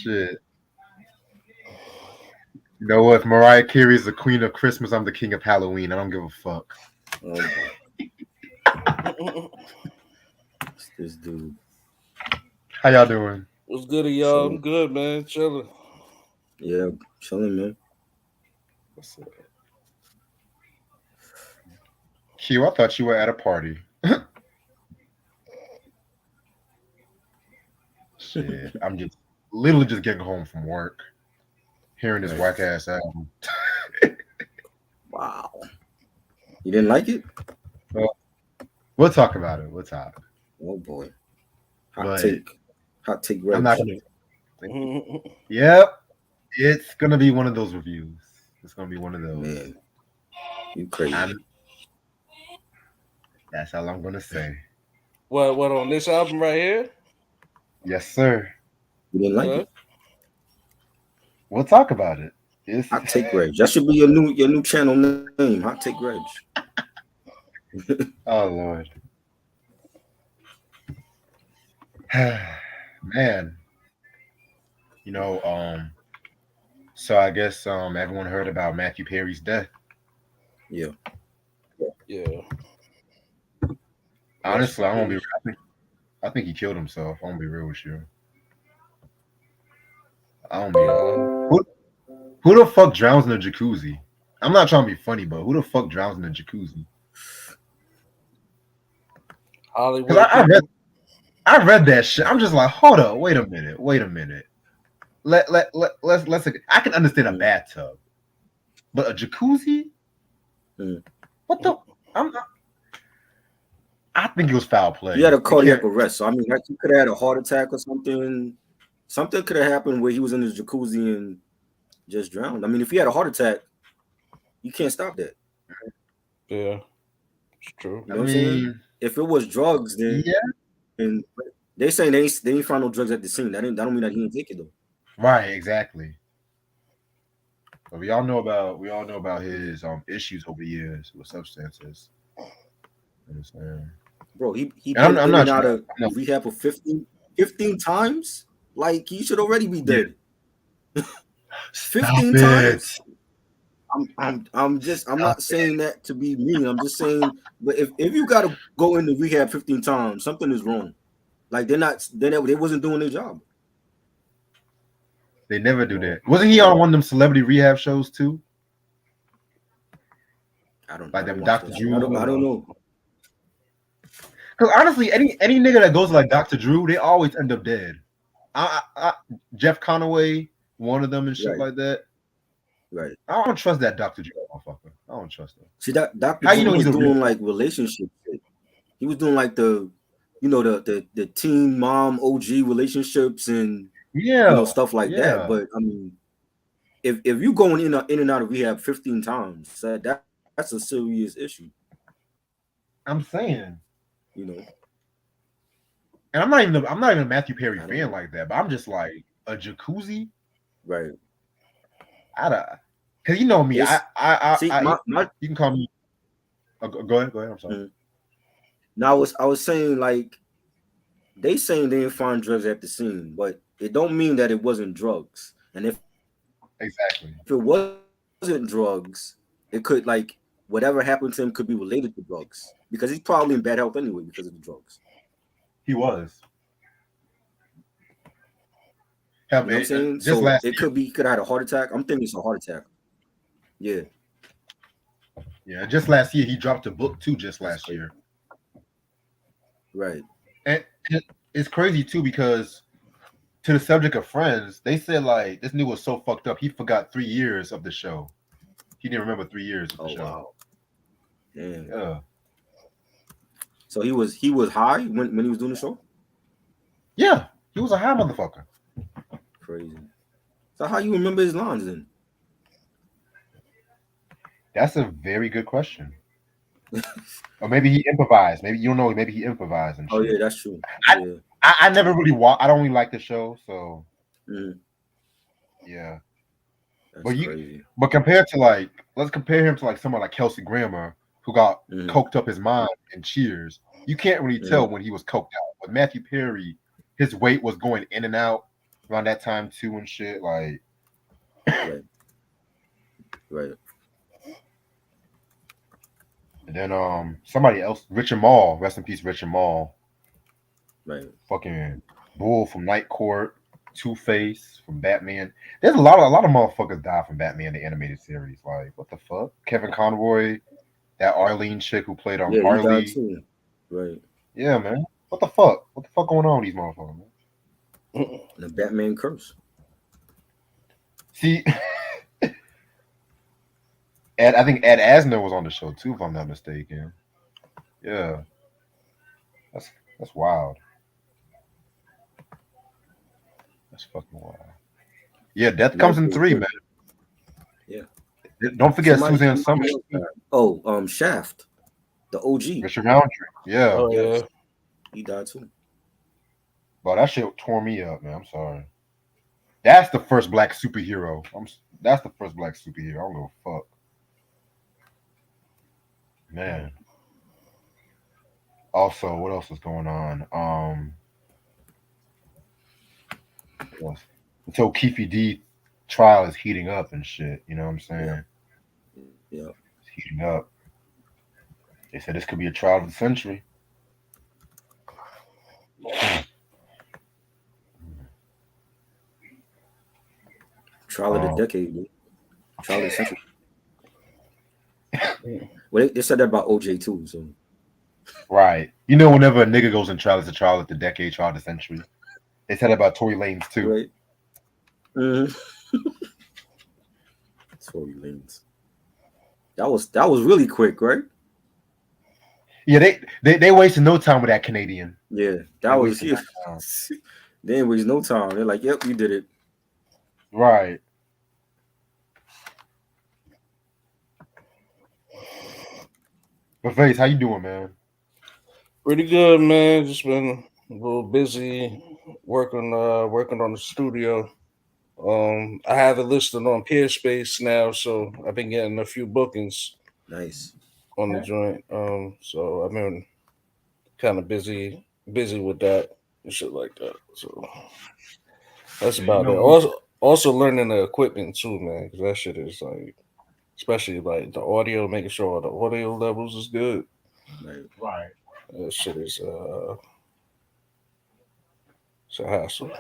Shit. You know what? If Mariah Carey's the queen of Christmas, I'm the king of Halloween. I don't give a fuck. Oh, this dude. How y'all doing? What's good, y'all? I'm good, man. Chilling. Yeah, chilling, man. What's up? Q, I thought you were at a party. Shit, I'm just literally just getting home from work, hearing this whack ass album. Wow. You didn't like it? Well, we'll talk about it. We'll talk. Oh boy. Hot But take. Hot take. I'm not gonna. Mm-hmm. Yep, it's gonna be one of those reviews. It's gonna be one of those. Man, you crazy. That's all I'm gonna say. What on this album right here? Yes, sir. You didn't like it? We'll talk about it. It's... Hot Take Reg. That should be your new channel name. Hot Take Reg. Oh Lord. Man. You know, so I guess everyone heard about Matthew Perry's death. Yeah. Honestly, I won't be. I think he killed himself. I won't be real with you. I don't be. Who the fuck drowns in a jacuzzi? I'm not trying to be funny, but who the fuck drowns in a jacuzzi? Hollywood. I read that shit. I'm just like, hold up, wait a minute. Let's. I can understand a bathtub, but a jacuzzi? What the? I think it was foul play. He had a cardiac arrest, so I mean, he could have had a heart attack or something. Something could have happened where he was in his jacuzzi and just drowned. I mean, if he had a heart attack, you can't stop that. Yeah, it's true. You know what I'm saying? If it was drugs, then and they saying they didn't find no drugs at the scene. That don't mean that he didn't take it though. Right, exactly. But we all know about his issues over the years with substances. You know what I'm saying? Bro, he been in and out of rehab for 15 times. Like he should already be dead. 15 times. I'm not saying that to be mean. I'm just saying, but if you gotta go into rehab 15 times, something is wrong. Like they wasn't doing their job. They never do that. Wasn't he on one of them celebrity rehab shows too? I don't like them Dr. Drew. I don't know. Because honestly, any nigga that goes like Dr. Drew, they always end up dead. Jeff Conaway, one of them and shit like that. Right. I don't trust that Dr. Drew motherfucker. I don't trust him. See that Dr. Drew was doing like relationship shit. He was doing like the teen mom OG relationships and stuff like that. But I mean, if you going in and out of rehab 15 times, that's a serious issue. I'm saying, and I'm not even a Matthew Perry fan like that, but I'm just like a jacuzzi, right? Because you know me, you can call me. Go ahead. I'm sorry. Mm-hmm. Now I was saying like they saying they didn't find drugs at the scene, but it don't mean that it wasn't drugs. And if it wasn't drugs, it could like whatever happened to him could be related to drugs because he's probably in bad health anyway because of the drugs. He was. You know what I'm saying? So it could have had a heart attack. I'm thinking it's a heart attack. Yeah. Yeah, just last year he dropped a book too. Just last year. Right. And it's crazy too because to the subject of Friends, they said like this nigga was so fucked up he forgot 3 years of the show. He didn't remember 3 years of the show. Wow. Damn. Yeah. So he was high when he was doing the show? Yeah, he was a high motherfucker. Crazy. So how you remember his lines then? That's a very good question. Or maybe he improvised. Maybe you don't know. Maybe he improvised and shit. Oh yeah, that's true. I never really I don't really like the show, so yeah. That's crazy. But compared to like, let's compare him to like someone like Kelsey Grammer who got coked up his mind in Cheers. You can't really tell when he was coked out. But Matthew Perry, his weight was going in and out. around that time too and shit. Like, Right. Right. and then somebody else, Richard Mall, rest in peace, Richard Mall. Right. Fucking Bull from Night Court, Two Face from Batman. There's a lot of motherfuckers died from Batman the animated series. Like, what the fuck? Kevin Conroy, that Arlene chick who played Yeah, he died Harley. too. Right. Yeah, man. What the fuck? What the fuck going on with these motherfuckers, man? The Batman curse. See, I think Ed Asner was on the show too, if I'm not mistaken. Yeah, that's that's wild. That's fucking wild. Yeah, Death Comes in 3, man. Yeah. Don't forget Suzanne Summers. Oh, Shaft, the OG. Richard Roundtree. Yeah. Oh yeah. He died too. Bro, that shit tore me up, man. I'm sorry. That's the first black superhero. That's the first black superhero. I don't give a fuck. Man. Also, what else is going on? Until Keefe D trial is heating up and shit. You know what I'm saying? Yeah. It's heating up. They said this could be a trial of the century. Trial of the decade, dude. Trial of the century. Well, they said that about OJ too. So. Right. You know, whenever a nigga goes in trial, it's a trial of the decade, trial of the century. They said that about Tory Lanez too. Right. Mm-hmm. Tory Lanez. That was really quick, right? Yeah, they wasted no time with that Canadian. Yeah, that was huge. They didn't waste no time. They're like, "Yep, you did it." Right. But Face, how you doing, man? Pretty good, man. Just been a little busy working on the studio. I have it listed on Peerspace now, so I've been getting a few bookings. Nice. On the joint. So I've been kind of busy with that and shit like that. So that's about it. Also learning the equipment too, man, because that shit is like, especially like the audio, making sure all the audio levels is good. Right. That shit is it's a hassle.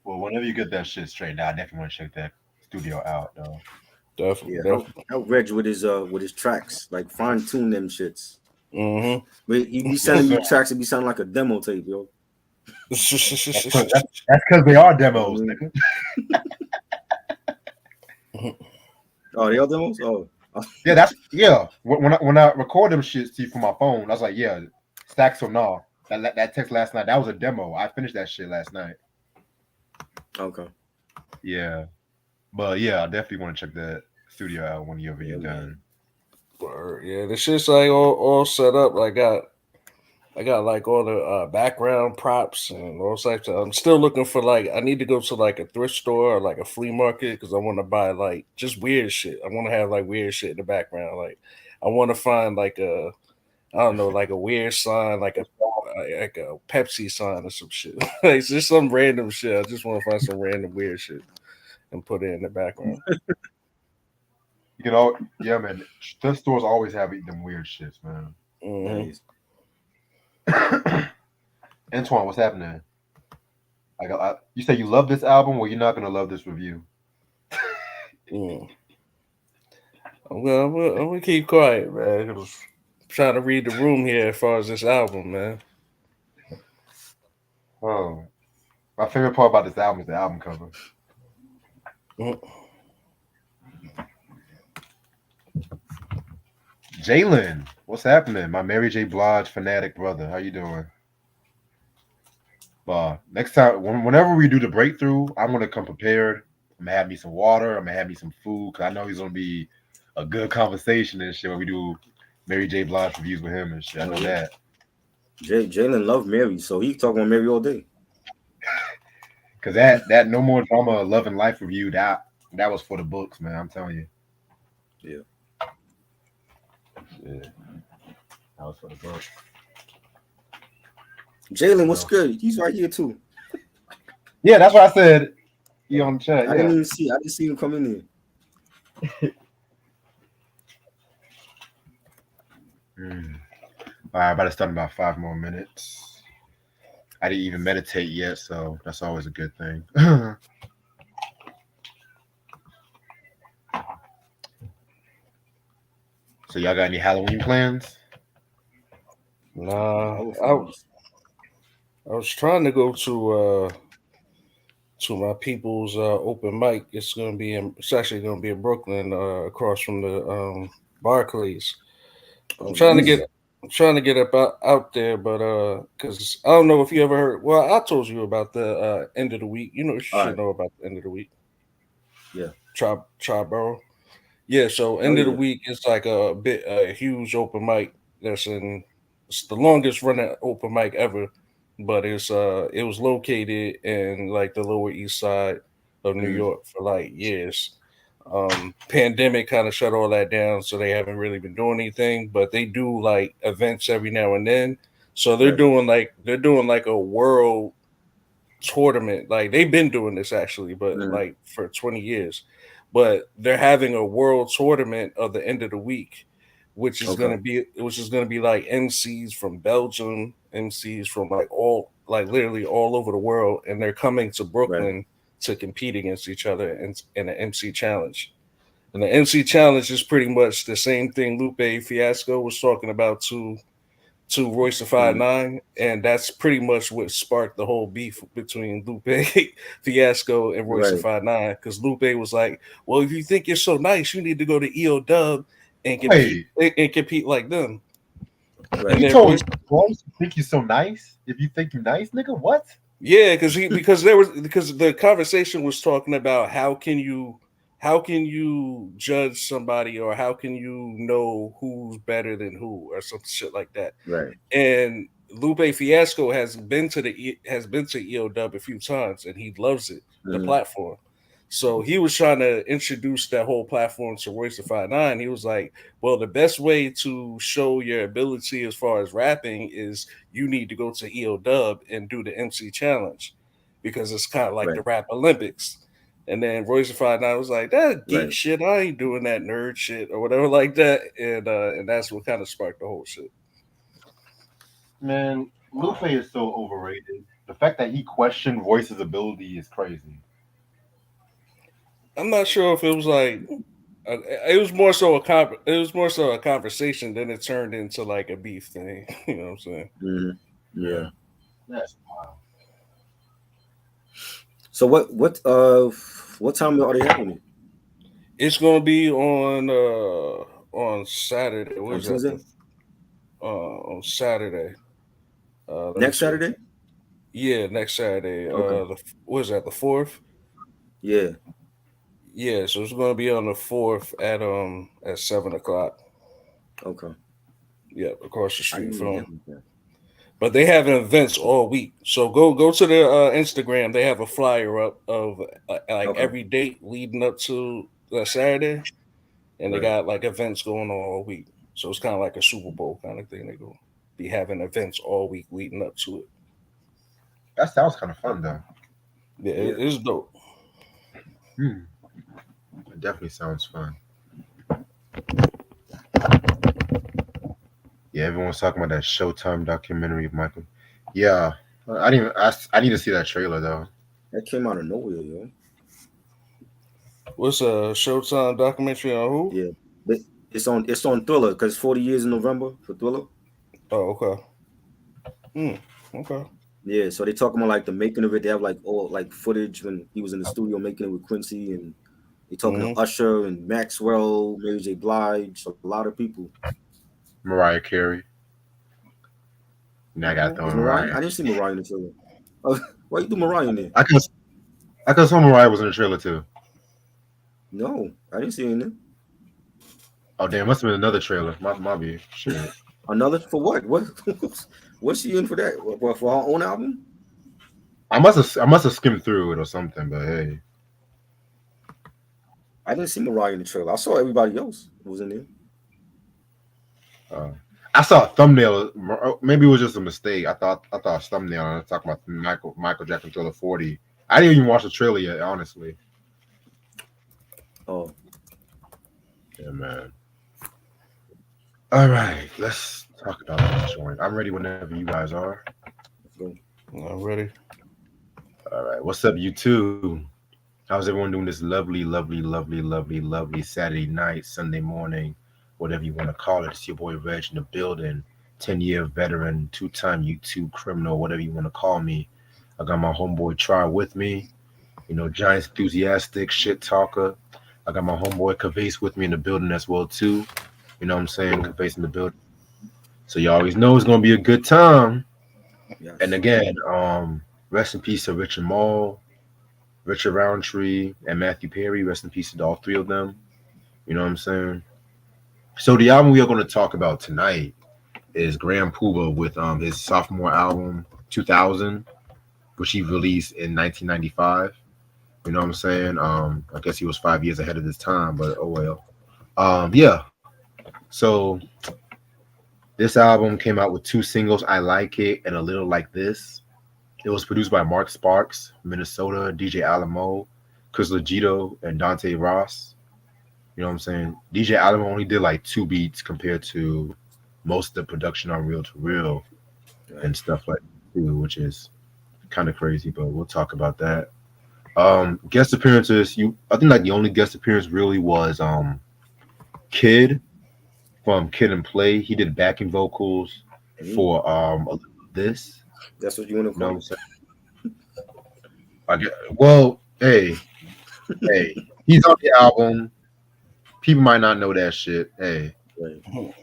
Well, whenever you get that shit straightened out, I definitely want to check that studio out, though. Definitely. Help Reg with his tracks, like fine tune them shits. Mm-hmm. But he be sending me tracks that be sounding like a demo tape, yo. That's because they are demos, nigga. Oh, they are demos? Oh. Yeah. When I record them shits to you from my phone, I was like, yeah, Stacks or Nah. That text last night, that was a demo. I finished that shit last night. Okay. Yeah. But yeah, I definitely want to check that studio out when you're done. Yeah, the shit's like all set up. I got like all the background props and all types of. I'm still looking for like, I need to go to like a thrift store or like a flea market because I want to buy like just weird shit. I want to have like weird shit in the background. Like I want to find like I don't know, like a weird sign, like a Pepsi sign or some shit. Like it's just some random shit. I just want to find some random weird shit and put it in the background. You know, yeah, man. Thrift stores always have them weird shits, man. Mm-hmm. Nice. Antoine, what's happening? You say you love this album, well, you're not gonna love this review. I'm gonna keep quiet, man. I'm trying to read the room here as far as this album, man. Oh, my favorite part about this album is the album cover. Jalen, what's happening? My Mary J. Blige fanatic brother. How you doing? Next time, whenever we do the breakthrough, I'm gonna come prepared. I'm gonna have me some water. I'm gonna have me some food because I know he's gonna be a good conversation and shit when we do Mary J. Blige reviews with him and shit. I know that. Jalen loved Mary, so he talking about Mary all day. Cause that No More Drama Love and Life review that was for the books, man. I'm telling you. Yeah. That was for the books. Jalen, what's good? He's right here too. Yeah, that's what I said. You on the chat? I didn't Yeah. even see. I didn't see him come in here. All right, about to start in about 5 more minutes. I didn't even meditate yet, so that's always a good thing. So y'all got any Halloween plans? Nah, Our I friends. I was trying to go to my people's open mic. It's actually gonna be in Brooklyn, across from the Barclays. I'm Oh, trying to nice. get I'm trying to get out there, but because I don't know if you ever heard. Well, I told you about the end of the week. You All should right. know about the end of the week. Yeah. Triborough. Yeah, so Oh end of the yeah. week it's like a huge open mic it's the longest running open mic ever, but it was located in like the Lower East Side of New Mm, York for like years. Pandemic kind of shut all that down, so they haven't really been doing anything, but they do like events every now and then. So right. they're doing like a world tournament. Like they've been doing this actually, but Mm, like for 20 years. But they're having a world tournament of the end of the week, okay. which is gonna be like MCs from Belgium, MCs from like literally all over the world, and they're coming to Right. Brooklyn to compete against each other in an MC challenge. And the MC challenge is pretty much the same thing Lupe Fiasco was talking about to Royce the Five Mm, Nine, and that's pretty much what sparked the whole beef between Lupe Fiasco and Royce the right. Five Nine. Because Lupe was like, "Well, if you think you're so nice, you need to go to EO Dub and Wait, compete like them." Right. And you then told Royce, Royce you think you're so nice? If you think you're nice, nigga, what? yeah, because the conversation was talking about how can you judge somebody, or how can you know who's better than who, or some shit like that. Right. And Lupe Fiasco has been to EOW a few times, and he loves it, the Mm, platform. So he was trying to introduce that whole platform to Royce the 5'9". He was like, "Well, the best way to show your ability as far as rapping is you need to go to EOW and do the MC challenge, because it's kind of like right. the rap Olympics." And then Royce the 5'9" was like, "That geek Right. shit, I ain't doing that nerd shit or whatever like that." And that's what kind of sparked the whole shit. Man, Lupe is so overrated. The fact that he questioned Royce's ability is crazy. I'm not sure if it was like it was more so it was more so a conversation than it turned into like a beef thing. You know what I'm saying? Mm, Yeah, yeah. that's wild. So what time are they having it? It's gonna be on Saturday. What On is that? Tuesday? On Saturday. Let me Next see. Saturday? Yeah, next Saturday. Okay. What is that? The 4th? Yeah. Yeah, so it's gonna be on the 4th at 7 o'clock. Okay. Yep, across the I street didn't even from. have that. But they have events all week. So go to their Instagram. They have a flyer up of like Okay. every date leading up to Saturday, and they Right. got like events going on all week. So it's kind of like a Super Bowl kind of thing. They go be having events all week leading up to it. That sounds kind of fun though. Yeah, Yeah. it's dope. Hmm. It definitely sounds fun. Yeah, everyone's talking about that Showtime documentary of Michael. Yeah, I didn't. I need to see that trailer though. That came out of nowhere, yo. What's a Showtime documentary on who? Yeah. But it's on Thriller because 40 years in November for Thriller. Oh, okay. Hmm. Okay. Yeah, so they talking about like the making of it. They have like all like footage when he was in the studio making it with Quincy, and they talking to Hmm. Usher and Maxwell, Mary J. Blige, a lot of people. Mariah Carey. Now I gotta Okay. throw Is in Mariah? Mariah. I didn't see Mariah in the trailer. Oh, why you do Mariah in there? I could saw Mariah was in the trailer too. No, I didn't see her in there. Oh damn, must have been another trailer. My be shit. Another for what? What? What's she in for that? What, for her own album? I must have skimmed through it or something. But hey, I didn't see Mariah in the trailer. I saw everybody else who was in there. uh, I saw a thumbnail. Maybe it was just a mistake. I thought a thumbnail. I was talking about Michael Jackson Thriller 40. I didn't even watch the trailer yet, honestly. Oh, Yeah, man. All right, let's talk about this joint. I'm ready whenever you guys are. let's go. I'm ready. All right, what's up, you two? How's everyone doing this lovely, lovely, lovely, lovely, lovely Saturday night, Sunday morning, whatever you want to call it? It's your boy Reg in the building, 10-year veteran, two-time YouTube criminal, whatever you want to call me. I got my homeboy Try with me, Giants enthusiastic, shit talker. I got my homeboy Cavase with me in the building as well too. You know what I'm saying? Cavase in the building. So you always know it's gonna be a good time. And Yes. again, rest in peace to Richard Mall, Richard Roundtree, and Matthew Perry. Rest in peace to all three of them. You know what I'm saying? So the album we are going to talk about tonight is Grand Puba with his sophomore album 2000, which he released in 1995. You know what I'm saying? I guess he was 5 years ahead of his time, but oh well. Yeah. So this album came out with two singles, "I Like It" and "A Little Like This." It was produced by Mark Sparks, Minnesota, DJ Alamo, Chris Legito, and Dante Ross. You know what I'm saying? DJ Alamo only did like two beats compared to most of the production on Real to Real Right. and stuff like that too, which is kind of crazy, but we'll talk about that. Guest appearances, I think like the only guest appearance really was Kid from Kid and Play. He did backing vocals Mhm. for this. That's what you want to You know call what I'm it. saying? Well, hey, he's on the album. People might not know that shit. Hey, Right.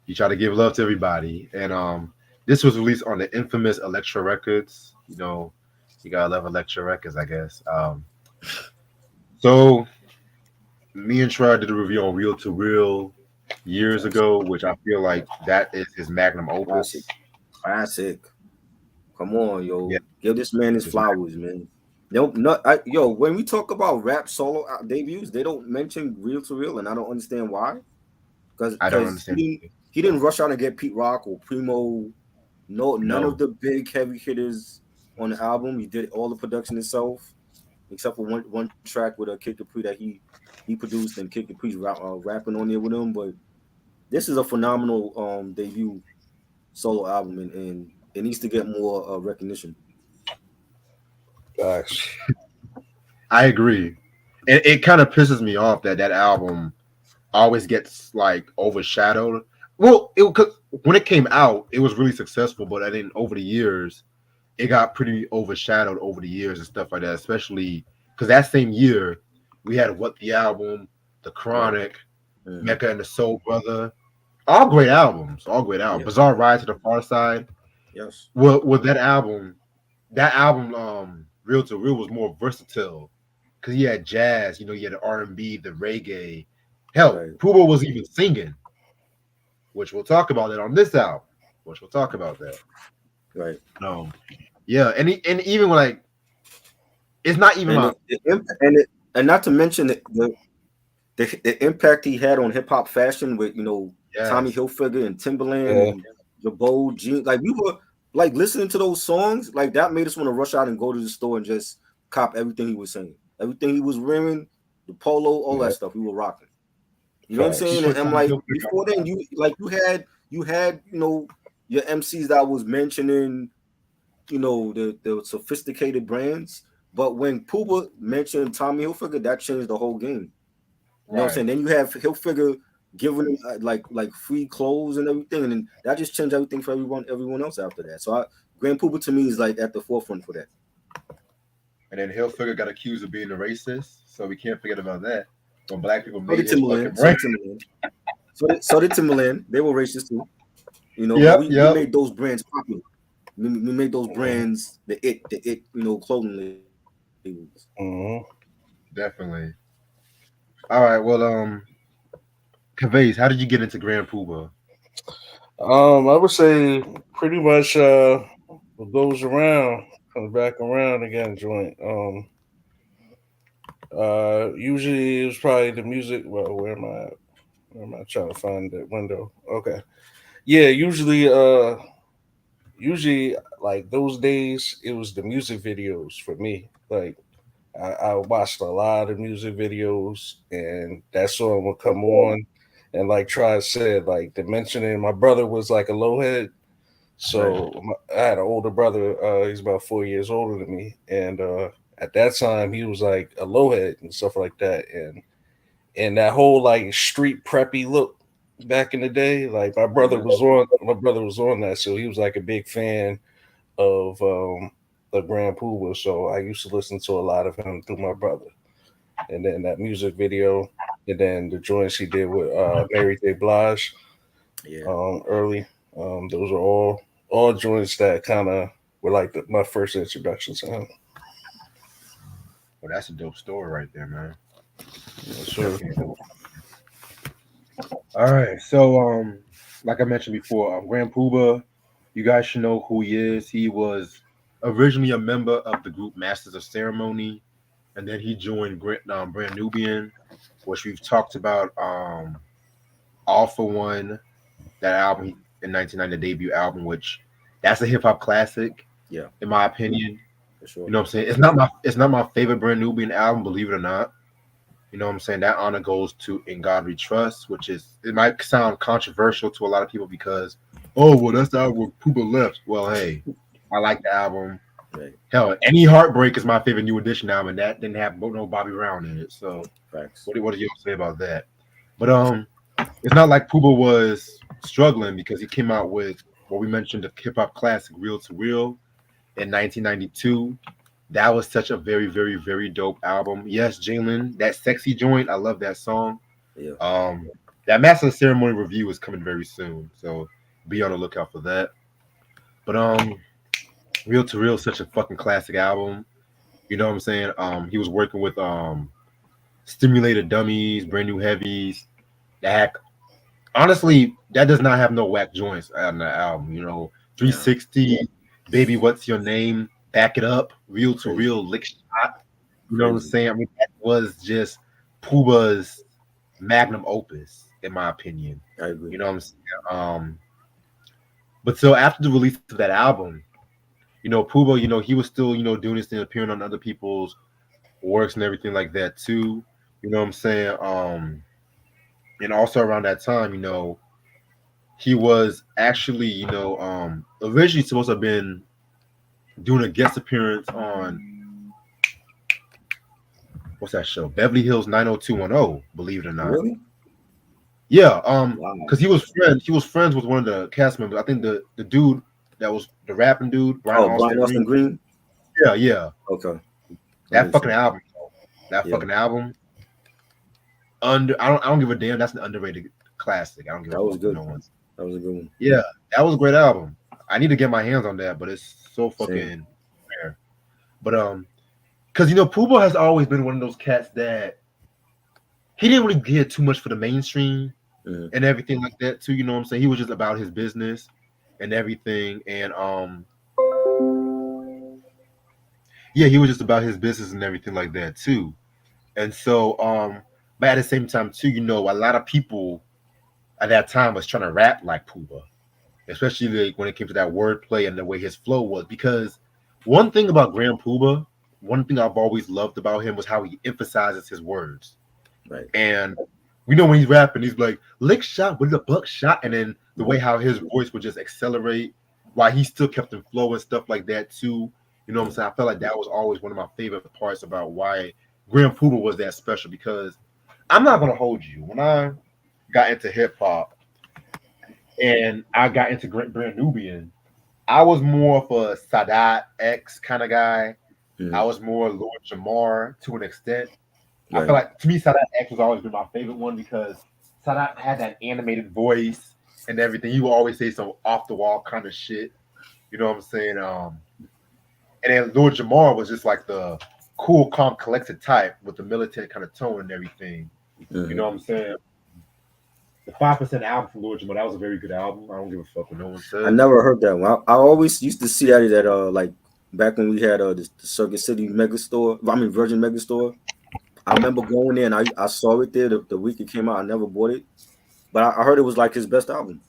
he tried to give love to everybody, and this was released on the infamous Elektra Records. You gotta love Elektra Records, I guess. So me and Troy did a review on Real to Real years Yes. ago, which I feel like that is his magnum Classic. opus. Classic. Come on, Yeah, yo. Give this man his his mag- flowers, man. Yo, when we talk about rap solo debuts, they don't mention Real to Real, and I don't understand why. Because I don't because he understand. didn't he didn't rush out and get Pete Rock or Primo. No, none of No, the big heavy hitters on the album. He did all the production himself, except for one track with a Kid Capri that he produced and Kid Capri's rapping on there with him. But this is a phenomenal debut solo album, and it needs to get more recognition. Gosh. I agree. It kind of pisses me off that that album always gets like overshadowed. Well, cause when it came out, it was really successful, but I think over the years, it got pretty overshadowed over the years and stuff like that. Especially because that same year, we had What the Album, The Yep. Chronic, Hmm. Mecca and the Soul Brother, all great albums, all great albums. Yeah. Bizarre Ride to the Far Side. Yes. Well, with that album, Real to Real was more versatile because he had jazz, you had the R&B, the reggae. Hell, Right. Puba was even singing, which we'll talk about that on this album. Which we'll talk about that. Right. No, yeah, and even like it's not even And my and not to mention the impact he had on hip hop fashion with Tommy yes, Hilfiger and Timberland Yeah. and Jabot jeans. Like we were like listening to those songs, like that made us want to rush out and go to the store and just cop everything he was saying, everything he was wearing, the polo, all that Yeah. stuff. We were rocking. You know what I'm he Facts. saying? And put I'm Tommy like, Hilfiger before then, you had your MCs that was mentioning the sophisticated brands, but when Puba mentioned Tommy Hilfiger, that changed the whole game. You know what I'm right, saying? Then you have Hilfiger giving him like free clothes and everything, and then that just changed everything for everyone else after that. So Grand Puba to me is like at the forefront for that. and then Hilfiger got accused of being a racist, so we can't forget about that. When black people So made did his fucking Timberland. So brand. did Timberland. So did Timberland. They were racist too. But Yep, we yep, made those brands popular. We made those Mm-hmm. brands the it clothing labels. Mm-hmm. definitely. All right, well, Cavase, how did you get into Grand Puba? I would say pretty much what goes around comes back around again, joint. Usually it's probably the music. Well, where am I? Where am I trying to find that window? Okay. Yeah, usually usually like those days it was the music videos for me. Like I watched a lot of music videos, and that song would come on, and like Try said, like the mentioning my brother was like a low head, so I had an older brother. He's about 4 years older than me, and at that time he was like a low head and stuff like that, and that whole like street preppy look back in the day. Like my brother was on that, so he was like a big fan of the Grand Puba. So I used to listen to a lot of him through my brother, and then that music video, and then the joints he did with Mary J. Blige early. Those are all joints that kind of were like my first introduction to him. Well, that's a dope story right there, man. Sure. All right, so like I mentioned before, Grand Puba, you guys should know who he is. He was originally a member of the group Masters of Ceremony, and then he joined Brand Nubian, which we've talked about. All for One, that album in 1990, the debut album, which that's a hip hop classic. Yeah, in my opinion. for sure. You know what I'm saying? It's not my favorite Brand Nubian album, believe it or not. You know what I'm saying? That honor goes to In God We Trust, which is, it might sound controversial to a lot of people because, oh, well, that's the album where Puba left. Well, hey, I like the album. Right. Hell, Any Heartbreak is my favorite New Edition album, and that didn't have no Bobby Brown in it. So, Facts. what do you say about that? But it's not like Puba was struggling because he came out with what we mentioned, the hip hop classic Real to Real in 1992. That was such a very, very, very dope album. Yes, Jalen, that sexy joint. I love that song. Yeah. That Master of Ceremony review is coming very soon, so be on the lookout for that. But Real to Real is such a fucking classic album. You know what I'm saying? He was working with Stimulated Dummies, Brand New Heavies. That honestly, that does not have no whack joints on the album. You know, 360, Baby, What's Your Name? Back It Up, Real to Real, Lick Shot. You know what I'm saying? I mean, that was just Puba's magnum opus, in my opinion. I agree. You know what I'm saying? But so after the release of that album, you know, Puba, you know, he was still, you know, doing this thing, appearing on other people's works and everything like that too. You know what I'm saying? And also around that time, you know, he was actually, you know, originally supposed to have been doing a guest appearance on what's that show? Beverly Hills 90210, believe it or not. Really? Yeah, because he was friends with one of the cast members. I think the dude that was the rapping dude, Brian Austin Green. Yeah. Okay. That fucking album. Fucking album. I don't give a damn. That's an underrated classic. I don't give a fuck. That was good. No one. That was a good one. Yeah, that was a great album. I need to get my hands on that, but it's so fucking rare. But because you know, Puba has always been one of those cats that he didn't really care too much for the mainstream and everything like that too. You know what I'm saying? He was just about his business and everything, and yeah, he was just about his business and everything like that too. And so but at the same time too, you know, a lot of people at that time was trying to rap like Puba, especially like when it came to that wordplay and the way his flow was. Because one thing about Grand Puba, one thing I've always loved about him was how he emphasizes his words. Right. And we know when he's rapping, he's like lick shot with a buck shot, and then the way how his voice would just accelerate while he still kept in flow and stuff like that too. You know what I'm saying? I felt like that was always one of my favorite parts about why Grand Puba was that special. Because I'm not gonna hold you, when I got into hip hop and I got into Brand Nubian, I was more of a Sadat X kind of guy. I was more Lord Jamar to an extent. I feel like to me, Sadat X was always been my favorite one because Sadat had that animated voice and everything. He would always say some off the wall kind of shit. You know what I'm saying? And then Lord Jamar was just like the cool, calm, collected type with the militant kind of tone and everything. You know what I'm saying? The 5% album from Lord Jamar, that was a very good album. I don't give a fuck what no one says. I never heard that one. I always used to see that at like back when we had the Circuit City Megastore. I mean Virgin Megastore. I remember going there and I saw it there the week it came out. I never bought it, but I heard it was like his best album.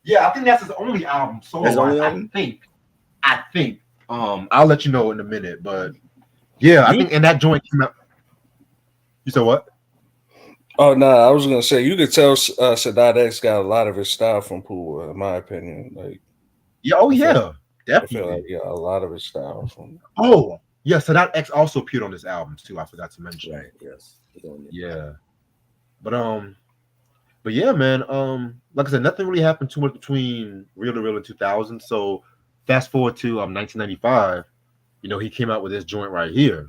Yeah, I think that's his only album solo That's the wise. only I album. think. I think. I'll let you know in a minute, but yeah, I Me? think and that joint came out. You said what? Oh no, I was gonna say you could tell Sadat X got a lot of his style from Puba, in my opinion. Like Yeah, oh I feel, yeah, I feel like definitely. yeah, a lot of his style from. Oh yeah, so that X also appeared on this album too. I forgot to mention. Right. Yes. He on it. Yeah, but but yeah, man. Like I said, nothing really happened too much between Real to Real and 2000. So fast forward to 1995. You know, he came out with this joint right here.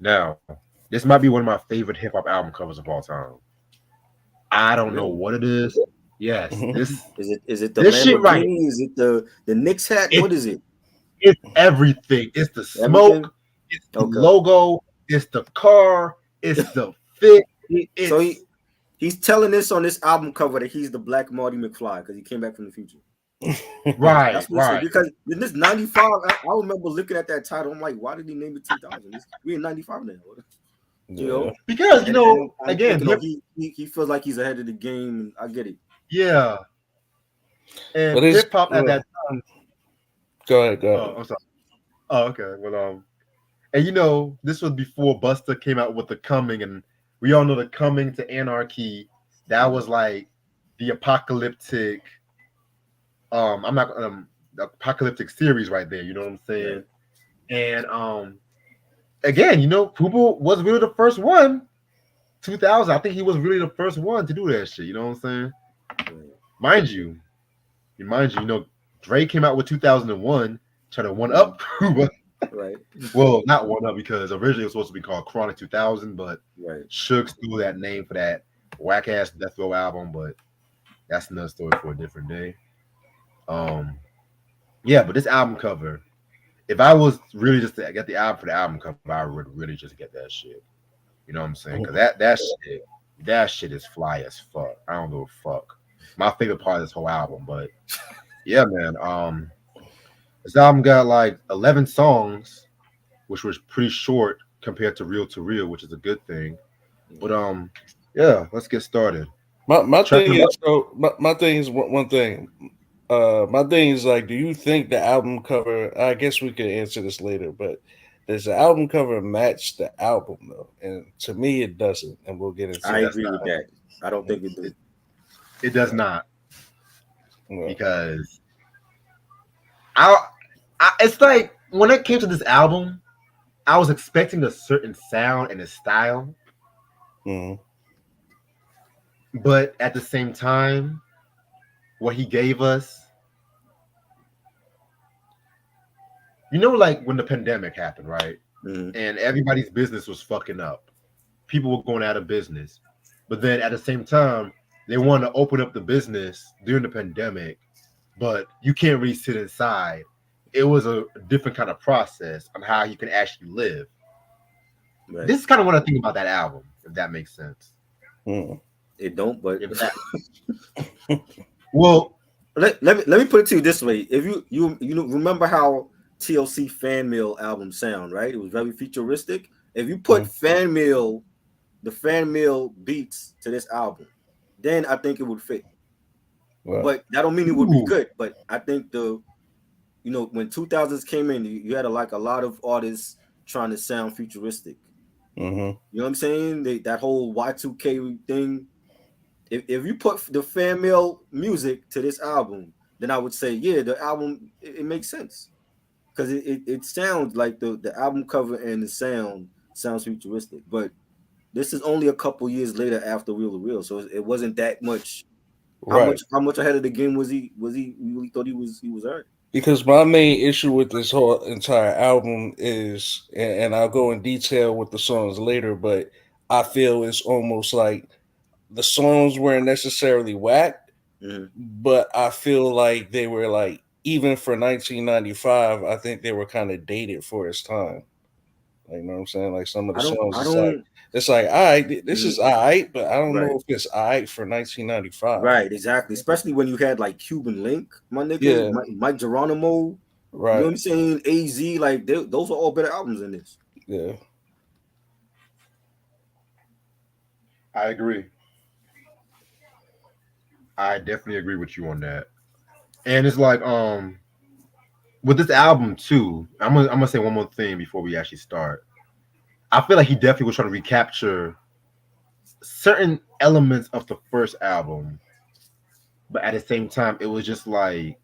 Now, this might be one of my favorite hip hop album covers of all time. I don't know Really? what it is. Yes, Is it the this shit right. Lamborghini? Is it the Knicks hat? It What is it? it's everything. It's the Everything? smoke. It's the Okay. logo. It's the car. It's the fit. So It's he's telling this on this album cover that he's the Black Marty McFly because he came back from the future. right, That's what it said. right. Because in this 95, I remember looking at that title. I'm like, why did he name it 2000? We in 95 now. You Yeah. know? Because And I'm again, thinking, he feels like he's ahead of the game. And I get it. yeah. And But it's hip hop at that time. go ahead, go Oh, ahead. I'm sorry. Oh, okay. Well, and this was before Busta came out with the Coming, and we all know the Coming to Anarchy. That was like the apocalyptic. I'm not the apocalyptic series right there. You know what I'm saying? Right. And again, Puba was really the first one. 2000. I think he was really the first one to do that shit. You know what I'm saying? Right. Mind you, Dre came out with 2001, trying to one up Puba. Right. Well, not one up because originally it was supposed to be called Chronic 2000, but Right. Suge stole that name for that whack ass Death Row album. But that's another story for a different day. Yeah, but this album cover, if I was really just to get the album for the album cover, I would really just get that shit. You know what I'm saying? Because that shit is fly as fuck. I don't give a fuck. My favorite part of this whole album, but yeah, man. This album got like 11 songs, which was pretty short compared to Real, which is a good thing. But yeah, let's get started. My Track thing number. is my thing is one thing. My thing is like, do you think the album cover? I guess we could answer this later, but does the album cover match the album though? And to me, it doesn't. And we'll get into I that. agree with that. I don't think it does. It does not Well, because it's like when it came to this album, I was expecting a certain sound and a style, mhm. but at the same time, what he gave us, like when the pandemic happened, right? Mhm. And everybody's business was fucking up. People were going out of business. But then at the same time, they wanted to open up the business during the pandemic, but you can't really sit inside. It was a different kind of process on how you can actually live. Right. This is kind of what I think about that album, if that makes sense. It don't, but well, let me put it to you this way: if you remember how TLC fan mail album sound, right? It was very futuristic. If you put the fan mail beats to this album, then I think it would fit. Well, But that don't mean it would be good. But I think when 2000s came in, you had a lot of artists trying to sound futuristic. mm-hmm. You know what I'm saying? That whole Y2K thing. If you put the fan mail music to this album, then I would say, yeah, the album it makes sense because it sounds like the album cover and the sounds futuristic. But this is only a couple years later after Real to Real, so it wasn't that much. Right. How much ahead of the game was he? Was he really thought he was hurt? Because my main issue with this whole entire album is, and I'll go in detail with the songs later, but I feel it's almost like the songs weren't necessarily whack, but I feel like they were like, even for 1995, I think they were kind of dated for its time. Like, you know what I'm saying? Like some of the songs, it's like, all right, this is all right, but I don't know if it's all right for 1995. Right, exactly. Especially when you had like Cuban Link, my nigga, Yeah. Mike Geronimo. Right. You know what I'm saying? AZ, like those are all better albums than this. Yeah. I agree. I definitely agree with you on that. And it's like with this album too. I'm gonna say one more thing before we actually start. I feel like he definitely was trying to recapture certain elements of the first album, but at the same time, it was just like,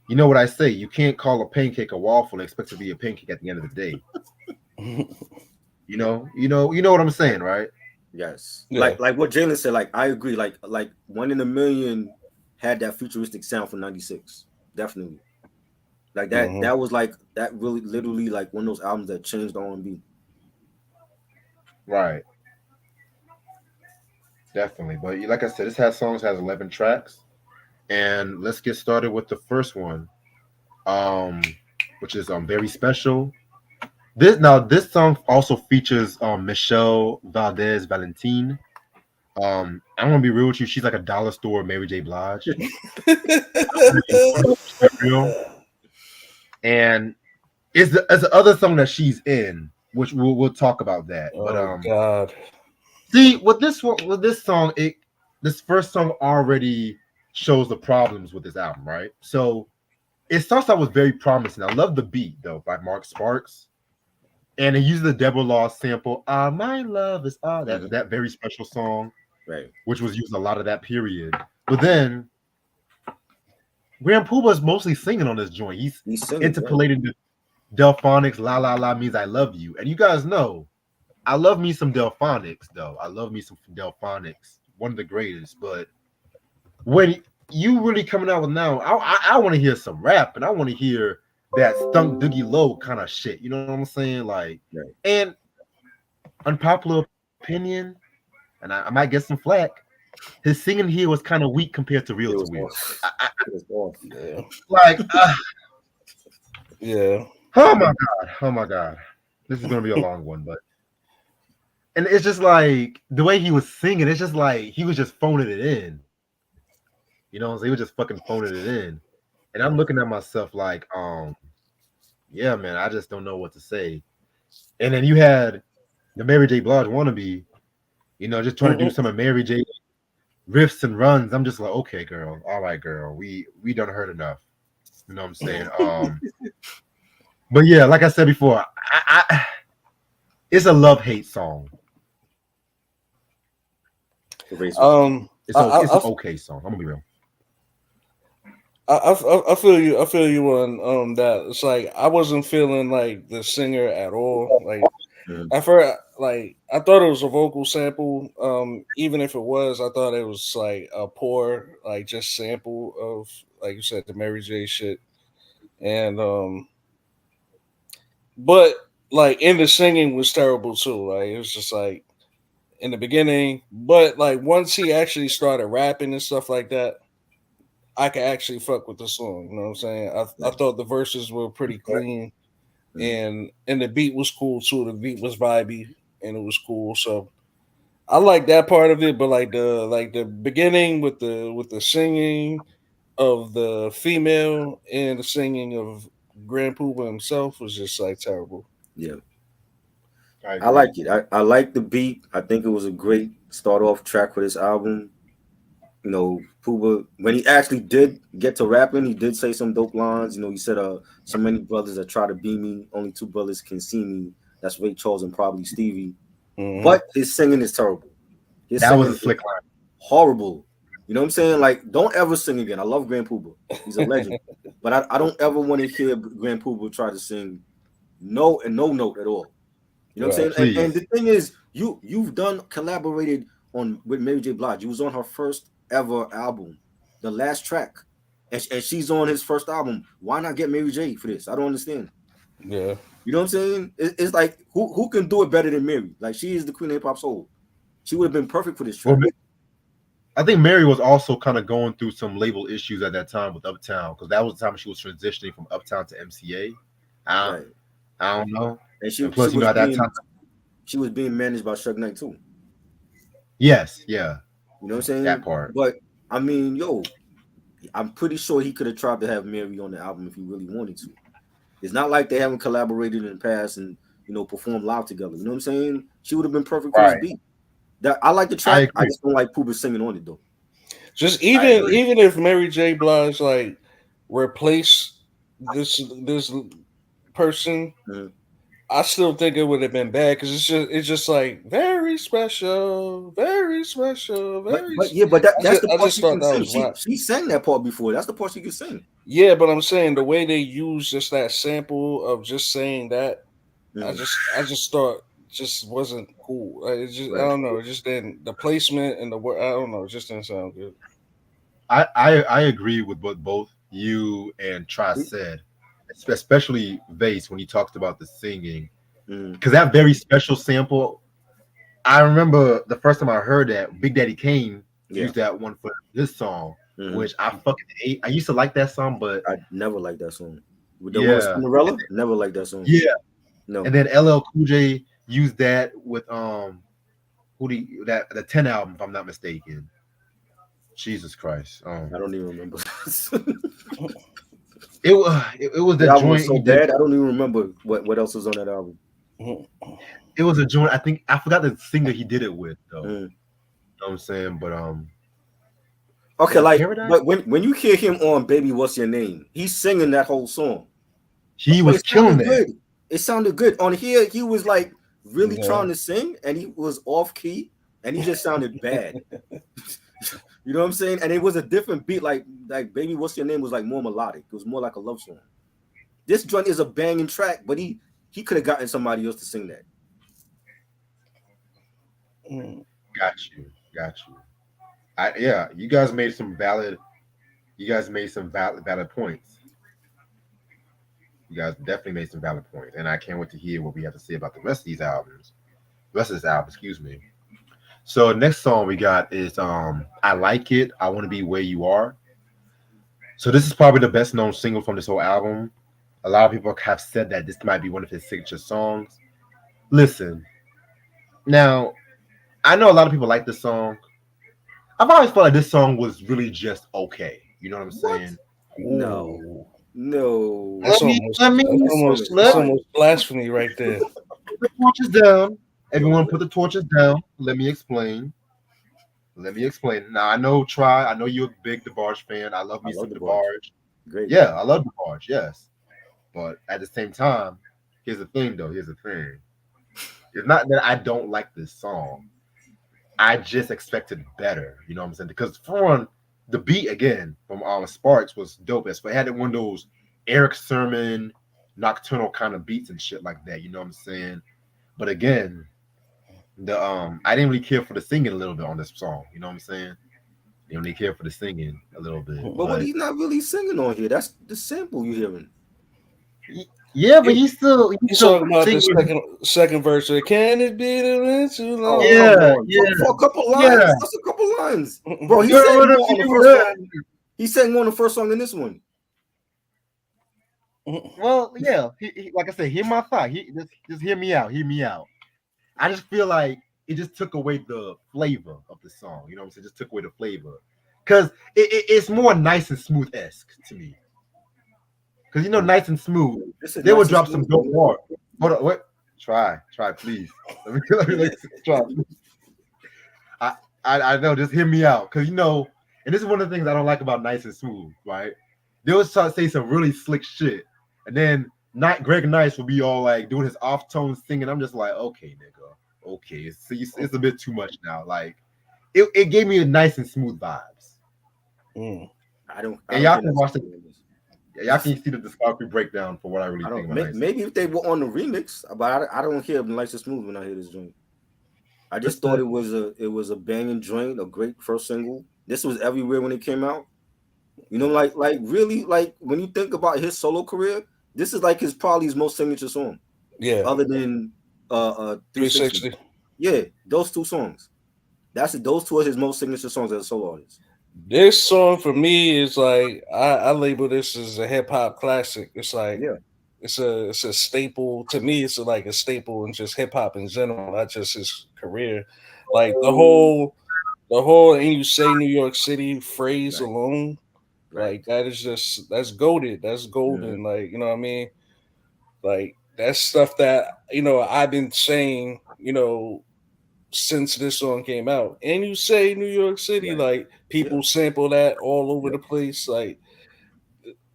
you know what I say? You can't call a pancake a waffle and expect it to be a pancake at the end of the day. You know what I'm saying, right? Yes, Yeah. like what Jalen said. Like I agree. Like One in a Million had that futuristic sound from '96. Definitely, like that. Hmm. That was like that. Really, literally, like one of those albums that changed R&B. Right, definitely. But like I said, this has 11 tracks, and let's get started with the first one, um, which is very special. This song also features Michelle Valdez Valentine. I'm gonna be real with you. She's like a dollar store Mary J. Blige. I'm gonna be 100% real. And it's the other song that she's in, which we'll talk about that. But Oh God. see, with this song, this first song already shows the problems with this album, right? So it starts out with very promising. I love the beat though by Mark Sparks. And it uses the Deborah Law sample. My love is all Mhm. that very special song, Right. which was used a lot of that period. But then Grand Puba is mostly singing on this joint. He's He's singing. Right. interpolating the Delphonics, la la la means I love you. And you guys know, I love me some Delphonics, though. I love me some Delphonics. One of the greatest. But when you really coming out with now, I want to hear some rap and I want to hear that Stunk Doogie Low kind of shit. You know what I'm saying? Like, Right. and unpopular opinion, and I might get some flack. His singing here was kind of weak compared to Real It to was Wheel. off. It was off. Yeah. Like, Yeah. oh my god, oh my god, this is gonna be a long one, but and it's just like the way he was singing, it's just like he was just phoning it in. You know, so he was just fucking phoning it in. And I'm looking at myself like, yeah, man, I just don't know what to say. And then you had the Mary J. Blige wannabe, just trying to do Mhm. some of Mary J. riffs and runs. I'm just like, okay, girl, all right, girl, we done heard enough. You know what I'm saying? But yeah, like I said before, it's a love hate song. Erase it. Um. It's an okay song. I'm gonna be real. I feel you. I feel you on that. It's like I wasn't feeling like the singer at all. Like Mhm. at first, like I thought it was a vocal sample. Even if it was, I thought it was like a poor, like just sample of, like you said, the Mary J shit. And but like in the singing was terrible too. Like it was just like in the beginning, but like once he actually started rapping and stuff like that, I could actually fuck with the song. You know what I'm saying? I Right. thought the verses were pretty clean, Mhm. and the beat was cool too. The beat was vibey and it was cool. So I like that part of it, but like the beginning with the singing of the female and the singing of Grand Puba himself was just like terrible. Yeah. I I agree. like it. I like the beat. I think it was a great start off track for this album. Puba, when he actually did get to rapping, he did say some dope lines. He said, so many brothers that try to be me, only two brothers can see me. That's Ray Charles and probably Stevie. Hmm. But his singing is terrible. His That was a singing is slick line. horrible. You know what I'm saying? Like, don't ever sing again. I love Grand Puba. He's a legend. But I don't ever want to hear Grand Puba try to sing no note at all. You know what I'm Right. saying? And Please. the thing is, you've done collaborated on with Mary J. Blige. You was on her first ever album, the last track, and she's on his first album. Why not get Mary J. for this? I don't understand. Yeah. You know what I'm saying? It's like who can do it better than Mary? Like she is the queen of hip hop soul. She would have been perfect for this Well, track. I think Mary was also kind of going through some label issues at that time with Uptown because that was the time she was transitioning from Uptown to MCA. I, Right. I don't know. And And she plus, was at that time, she was being managed by Suge Knight too. yes, yeah, You know what I'm that saying? part. But I mean, I'm pretty sure he could have tried to have Mary on the album if he really wanted to. It's not like they haven't collaborated in the past and performed live together. You know what I'm saying? She would have been perfect for this Right. beat. That I like the I track. I agree. just don't like Puba singing on it though. Just I agree. even if Mary J. Blige like replace this person, Mhm. I still think it would have been bad because it's just like very special, very special, very. But yeah, but that's the I part just she thought can that sing. was why. She sang that part before. That's the part she can sing. Yeah, but I'm saying the way they use just that sample of just saying that, Mhm. I just thought just wasn't cool. Like, it just I Right. don't know. It just didn't the placement and the word. I don't know. It just didn't sound good. I agree with what both you and Try said, especially Vase when he talked about the singing, Mhm. because that very special sample. I remember the first time I heard that Big Daddy Kane Yeah. used that one for this song, Mhm. which I fucking hate. I used to like that song, but I never liked that song. With the one with yeah, Cinderella, never liked that song. yeah. No, And then LL Cool J used that with who that the 10 album, if I'm not mistaken. Jesus Christ. I don't even remember. It was The the album was joint so he did. bad. I don't even remember what else was on that album. It was a joint. I think I forgot the singer he did it with though. Mhm. You know what I'm saying? But Okay, was it like, Paradise? but when you hear him on "Baby, What's Your Name," he's singing that whole song, He but was it killing sounded that. good. It sounded good on here. He was like really Yeah. trying to sing, and he was off key, and he just sounded bad. You know what I'm saying? And it was a different beat. Like "Baby, What's Your Name" was like more melodic. It was more like a love song. This joint is a banging track, but he could have gotten somebody else to sing that. Got you. Got you. Yeah, you guys made some valid. You guys made some valid points. You guys definitely made some valid points, and I can't wait to hear what we have to say about the rest of these albums. The rest of this album, excuse me. So next song we got is "I Like It." I want to be where you are. So this is probably the best known single from this whole album. A lot of people have said that this might be one of his signature songs. Listen, now I know a lot of people like this song. I've always felt like this song was really just okay. You know what I'm What? saying? No, Ooh, no. Let me let me That song is that's let fire. almost blasphemy right there. put the torches down. Everyone No, put the torches down. Let me explain. Let me explain. Now I know Try. I know you're a big DeBarge fan. I love I me love some the bars. DeBarge. Great. Yeah, I love DeBarge. Yes, but at the same time, here's the thing though. Here's the thing. It's not that I don't like this song. I just expected better. You know what I'm saying? Because for one, the beat again from Sparks was dope as. But it had one of those Eric Sermon nocturnal kind of beats and shit like that. You know what I'm saying? But again, the I didn't really care for the singing a little bit on this song. You know what I'm saying? Didn't really care for the singing a little bit, But what but he's not really singing on here. That's the sample you hearing. yeah, but He, he's he's still talking about the singing. second verse. Can it be the been too Oh, long? come Yeah, on. yeah, For a couple yeah. lines. That's a couple lines. Bro, he You sang heard more on the first it. song. He sang more on the first song than this one. Well, yeah. Like I said, hear my thought. Just hear me out. Hear me out. I just feel like it just took away the flavor of the song. You know what I'm saying? Just took away the flavor because it's more nice and smooth esque to me. Because nice and smooth, This is they would nice and drop some smooth, dope bro. bars. Hold on, what? Try, please. Let me try. I, I know. Just hear me out, because and this is one of the things I don't like about nice and smooth. Right? They always try to say some really slick shit, and then not Greg Nice will be all like doing his off tone singing. I'm just like, okay, nigga, okay, it's a bit too much now. Like, it gave me a nice and smooth vibes. I don't And y'all think can that's watch the what it is. y'all can see the discography breakdown for what I really I think don't. about nice. Maybe if they were on the remix, but I don't hear them nice and smooth when I hear this joint. I just thought Listen, it was a banging joint, a great first single. This was everywhere when it came out. You know, like really, like when you think about his solo career, this is like his probably his most signature song, Yeah, other than 360. 360. Yeah, those two songs. Those two are his most signature songs as a solo artist. This song for me is like I label this as a hip hop classic. It's like Yeah, it's a staple to me. It's like a staple in just hip hop in general, not just his career. Like the whole and you say New York City phrase right, alone, right. like that is just that's goaded. That's Mm-hmm. golden. Like you know what I mean. Like that's stuff that I've been saying since this song came out. And you say New York City, Right. like people sample that all over the place. Like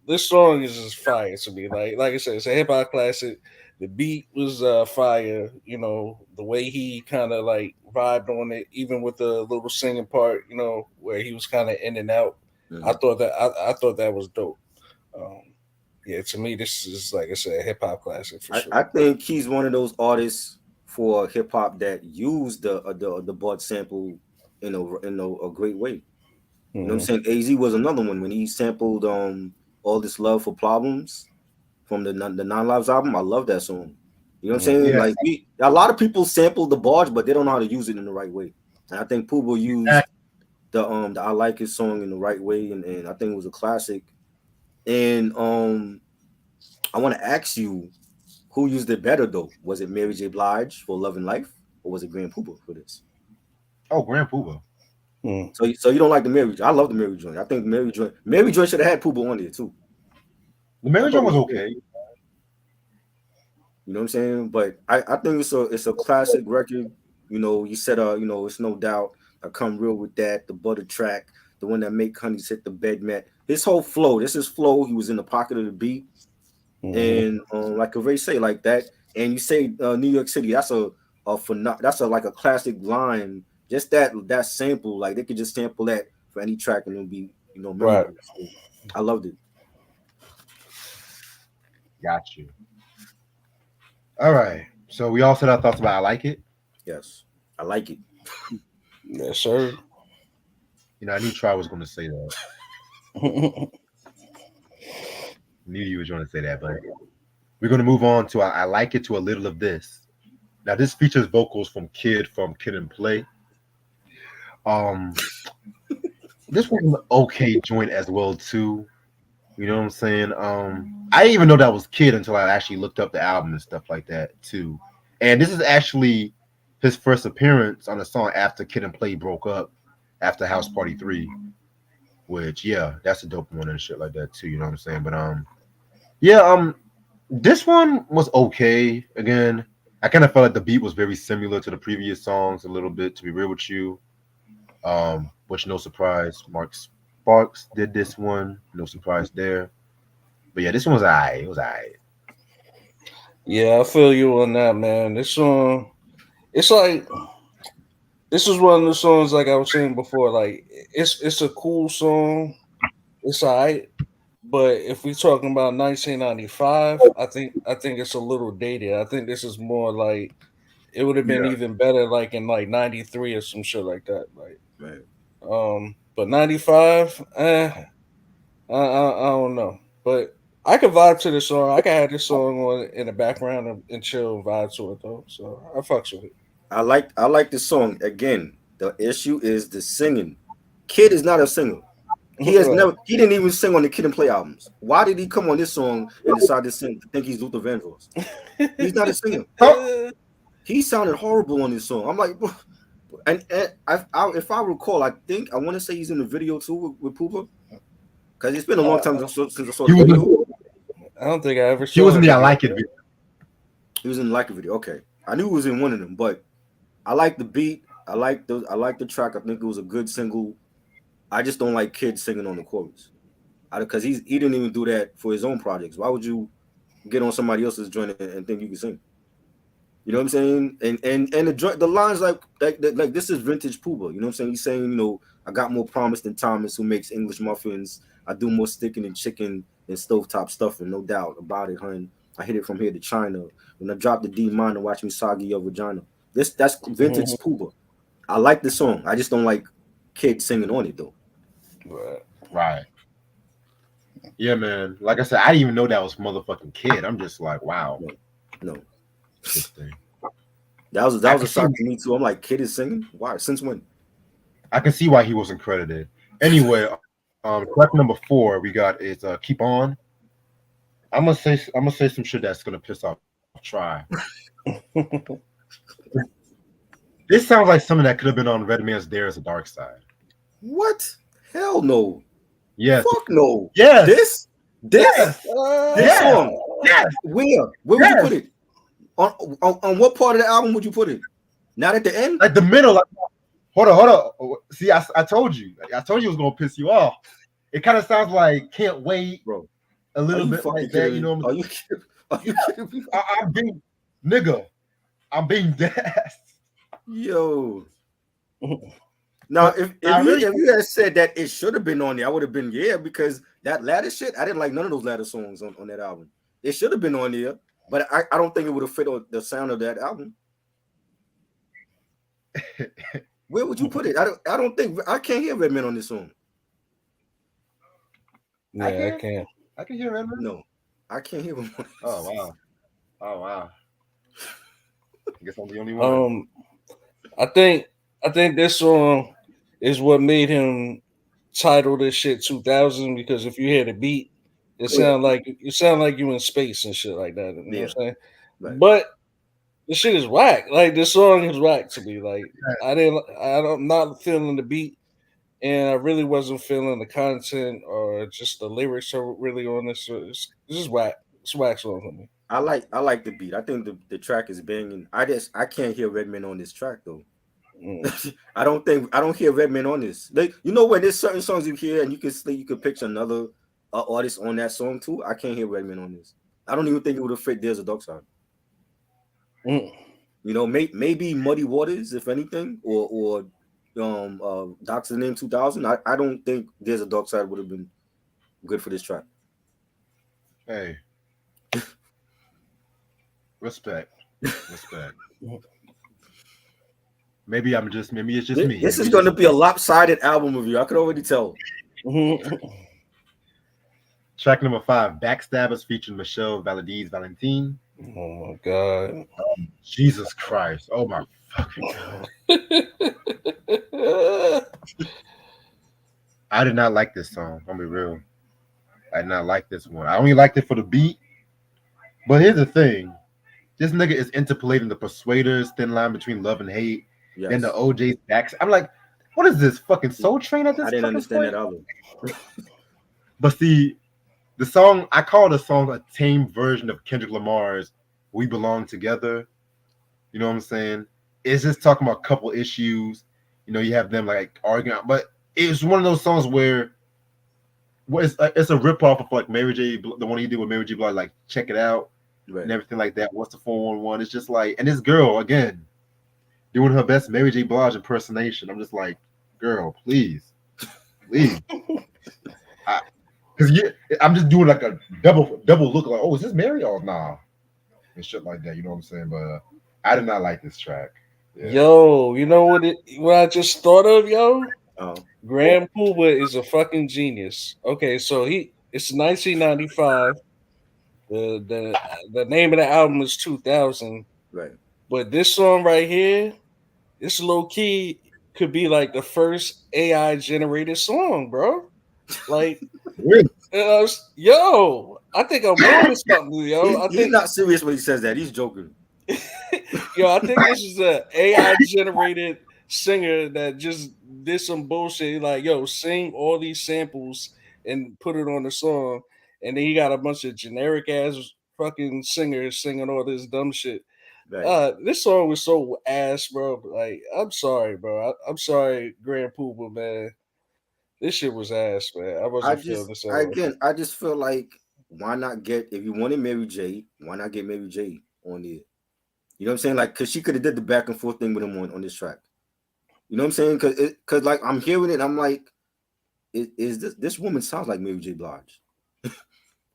this song is just fire to me. Like I said, it's a hip hop classic. The beat was fire. You know, the way he kind of like vibed on it, even with the little singing part. You know, where he was kind of in and out. I thought that I thought that was dope. Um, yeah, to me, this is like I said, a hip hop classic for sure. I think he's one of those artists for hip hop that used the bud sample in a great way. You know what I'm saying? AZ was another one when he sampled All This Love for Problems from the Non Lives album. I love that song. You know what I'm saying? Yeah. Like a lot of people sample the barge, but they don't know how to use it in the right way. And I think Puba used the I Like It song in the right way, and I think it was a classic. And I want to ask you, who used it better though? Was it Mary J. Blige for Love and Life, or was it Grand Puba for this? Oh, Grand Puba. So you don't like the Mary joint? I love the Mary joint. I think Mary joint should have had Puba on there too. The Mary joint was okay. You know what I'm saying? But I think it's a classic record. You know, you said it's no doubt. I come real with that. The butter track, the one that make honeys hit the bed mat. His whole flow. This is flow. He was in the pocket of the beat, and like Ray say like that. And you say New York City. That's that's like a classic line. Just that sample, like they could just sample that for any track and it'll be memorable. Right. So I loved it. Got you. All right. So we all said our thoughts about I Like It. Yes, I like it. Yes, sir. You know, I knew Try was going to say that. Knew you were going to say that, but we're going to move on to I Like It to A Little of This. Now, this features vocals from Kid and Play. This was an okay joint as well too. You know what I'm saying? I didn't even know that was Kid until I actually looked up the album and stuff like that too. And this is actually his first appearance on a song after Kid and Play broke up after House Party 3. Which that's a dope one and shit like that too. You know what I'm saying? But this one was okay. Again, I kind of felt like the beat was very similar to the previous songs a little bit, to be real with you. Which no surprise, Mark Sparks did this one. No surprise there. But yeah, this one was alright. It was alright. Yeah, I feel you on that, man. This song, it's like this is one of the songs like I was saying before. Like it's a cool song. It's alright. But if we're talking about 1995, I think it's a little dated. I think this is more like it would have been even better like in like 93 or some shit like that. Like but 95, I don't know. But I could vibe to this song. I could have this song on in the background and chill vibe to it though. So I fucks with it. I like the song. Again, the issue is the singing. Kid is not a singer. He didn't even sing on the Kid and Play albums. Why did he come on this song and decide to sing? I think he's Luther Vandross. He's not a singer. He sounded horrible on this song. I'm like, and if I recall, I want to say he's in the video too with Puba, because it's been a long time since I saw the video. I don't think I ever saw. He was in the I Like It video. He was in the Like It video. Okay, I knew he was in one of them, but I like the beat. I like the track. I think it was a good single. I just don't like Kid singing on the chorus, because he didn't even do that for his own projects. Why would you get on somebody else's joint and think you can sing? You know what I'm saying? And the lines like this is vintage Puba. You know what I'm saying? He's saying, I got more promise than Thomas, who makes English muffins. I do more sticking and chicken than stovetop stuffing, no doubt about it, hun. I hit it from here to China. When I drop the D minor, watch me soggy your vagina. That's vintage Puba. I like the song. I just don't like Kid singing on it though. Right. Yeah, man. Like I said, I didn't even know that was motherfucking Kid. I'm just like, wow. No. That was a shock to me too. I'm like, Kid is singing? Why? Since when? I can see why he wasn't credited. Anyway, track number 4 we got is Keep On. I'm gonna say some shit that's gonna piss off Try. This sounds like something that could have been on Redman's There Is a Dark Side. What? Hell no. Yes. Fuck no. Yes. This song. Yes. Where would you put it? On what part of the album would you put it? Not at the end. Like the middle. Like, hold on. See, I told you. I told you it was gonna piss you off. It kind of sounds like "Can't Wait," Bro. a little bit like that. You know what I'm saying? Are you kidding me? I'm being nigga. I'm being dead. Yo. Now, if you had said that it should have been on there, I would have been because that ladder shit, I didn't like none of those ladder songs on that album. It should have been on there, but I don't think it would have fit on the sound of that album. Where would you put it? I don't think I can't hear Redman on this song. Yeah, I can. I can hear Redman. No, I can't hear him. Oh wow. I guess I'm the only one. I think this song is what made him title this shit 2000, because if you hear the beat, it sound like you in space and shit like that. You know what I'm saying? Right. But the shit is whack. Like this song is whack to me. Like I'm not feeling the beat, and I really wasn't feeling the content or just the lyrics are really on this. So it's just whack. It's a whack song for me. I like the beat. I think the track is banging. I can't hear Redman on this track though. I don't hear Redman on this. Like, you know, when there's certain songs you hear and you can picture another artist on that song too. I can't hear Redman on this. I don't even think it would have fit There's a Dark Side. You know, maybe Muddy Waters, if anything, or Doc's Name 2000. I don't think There's a Dark Side would have been good for this track. Hey. Respect. Maybe it's just me. This is going to be a lopsided album review. I could already tell. Track number 5, Backstabbers, featuring Michelle Valentine. Oh my god. Jesus Christ. Oh my fucking god. I did not like this song. I'll be real. I did not like this one. I only liked it for the beat. But here's the thing. This nigga is interpolating the Persuaders, thin line between love and hate. Yes. Then the OJ's backs. I'm like, what is this fucking Soul Train at this? I didn't understand that album. But see, the song, I call the song a tame version of Kendrick Lamar's "We Belong Together." You know what I'm saying? It's just talking about a couple issues. You know, you have them like arguing, but it's one of those songs where it's a ripoff of like Mary J, the one he did with Mary J. Blige, like Check It Out. Right. And everything like that. What's the 411? It's just like, and this girl again doing her best Mary J. Blige impersonation. I'm just like, girl, please. Because I'm just doing like a double look, like, oh, is this Mary or nah? And shit like that. You know what I'm saying? But I did not like this track. Yeah. Yo, you know what I just thought of, yo? Grand Puba is a fucking genius. Okay, so it's 1995. The name of the album is 2000. Right. But this song right here, this low key could be like the first AI generated song, bro. Like, yo, I think I'm on to something, yo. He's not serious when he says that. He's joking. Yo, I think this is an AI generated singer that just did some bullshit. Like, yo, sing all these samples and put it on the song. And then he got a bunch of generic ass fucking singers singing all this dumb shit. Right. This song was so ass, bro. Like, I'm sorry, bro. I'm sorry, Grand Puba, man. This shit was ass, man. I wasn't feeling this. I just feel like, why not get, if you wanted Mary J, why not get Mary J on there? You know what I'm saying? Like, because she could have did the back and forth thing with him on this track. You know what I'm saying? Because like, I'm hearing it, I'm like, is this woman sounds like Mary J. Blige.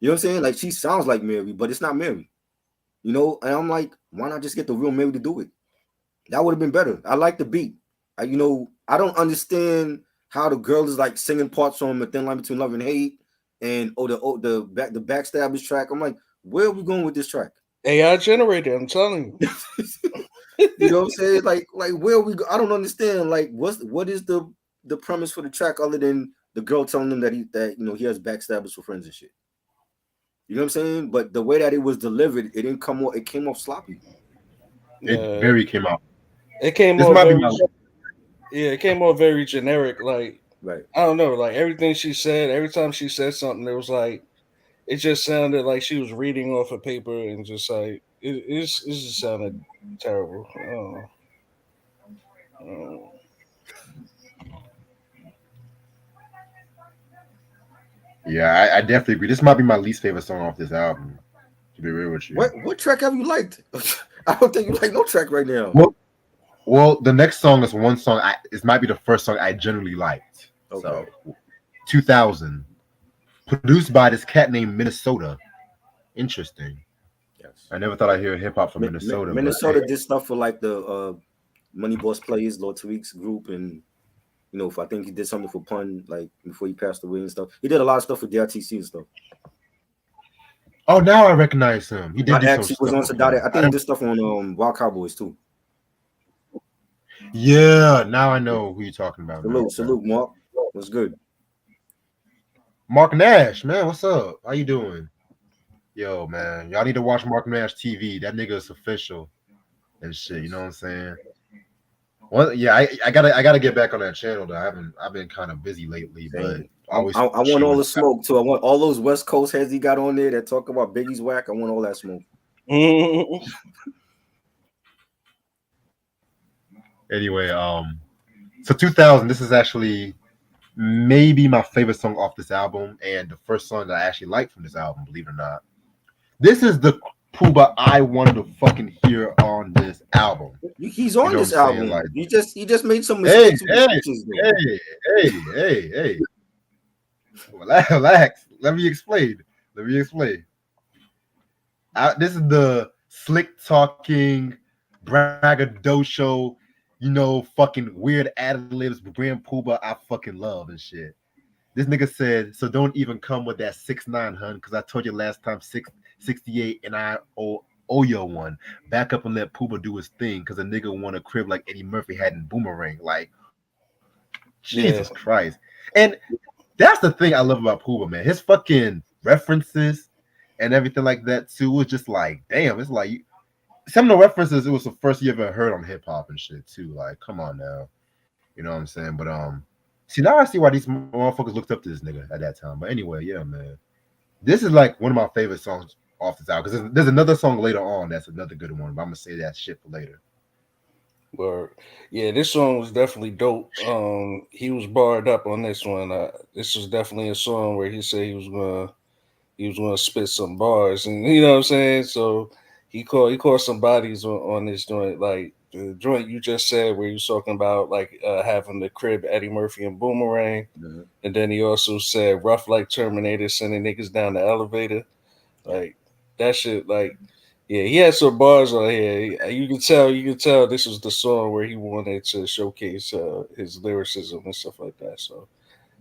You know what I'm saying? Like, she sounds like Mary, but it's not Mary. You know, and I'm like, why not just get the real Mary to do it? That would have been better. I like the beat. I don't understand how the girl is like singing parts on The Thin Line Between Love and Hate and the Backstabbers track. I'm like, where are we going with this track? AI generated, I'm telling you. You know what I'm saying? Like where are we go? I don't understand. Like, what is the premise for the track other than the girl telling him that he has backstabbers for friends and shit? You know what I'm saying? But the way that it was delivered, it didn't come off. It came off sloppy. It came out. It came off very, it came off very generic. Like, right. I don't know. Like, everything she said, every time she said something, it was like, it just sounded like she was reading off a paper and just like it just sounded terrible. I don't know. Mm. Yeah, I definitely agree. This might be my least favorite song off this album. To be real with you. What track have you liked? I don't think you like no track right now. Well, the next song is one song. It might be the first song I generally liked. Okay. So, 2000, produced by this cat named Minnesota. Interesting. Yes. I never thought I'd hear hip hop from Minnesota, but Minnesota did stuff for like the Money Boss Players, Lord Tariq's group, and I think he did something for Pun like before he passed away and stuff. He did a lot of stuff for DRTC and stuff. oh, now I recognize him. He did Not do some X, he was stuff on with Sadada. Pun. I think he did stuff on Wild Cowboys too. Yeah, now I know who you're talking about. Salute, Mark. What's good? Mark Nash, man, what's up? How you doing? Yo, man, y'all need to watch Mark Nash TV. That nigga is official and shit. You know what I'm saying? Well, yeah, I gotta get back on that channel though. I've been kind of busy lately, but I want all the smoke too. I want all those West Coast heads he got on there that talk about Biggie's whack. I want all that smoke. Anyway, so 2000. This is actually maybe my favorite song off this album, and the first song that I actually liked from this album. Believe it or not, this is the Puba I wanted to fucking hear on this album. He's on this album. Like, he just made some mistakes. Hey. Relax. Let me explain. This is the slick talking, braggadocio, fucking weird ad libs, Grand Puba I fucking love and shit. This nigga said, so don't even come with that 6'9", hun, because I told you last time 6'68", and I owe you one. Back up and let Puba do his thing, because a nigga want a crib like Eddie Murphy had in Boomerang. Like, Jesus Christ. And that's the thing I love about Puba, man. His fucking references and everything like that, too, was just like, damn, it's like, some of the references, it was the first you ever heard on hip-hop and shit, too. Like, come on now. You know what I'm saying? But, see, now I see why these motherfuckers looked up to this nigga at that time. But anyway, yeah, man. This is like one of my favorite songs off this album. Because there's another song later on that's another good one. But I'm going to say that shit for later. Word. Yeah, this song was definitely dope. He was barred up on this one. This was definitely a song where he said he was gonna spit some bars, and you know what I'm saying. So he called some bodies on this joint, like the joint you just said, where he was talking about like having the crib Eddie Murphy and Boomerang, and then he also said rough like Terminator, sending niggas down the elevator, like that shit, like. Yeah, he had some bars on here. You can tell this was the song where he wanted to showcase his lyricism and stuff like that. So,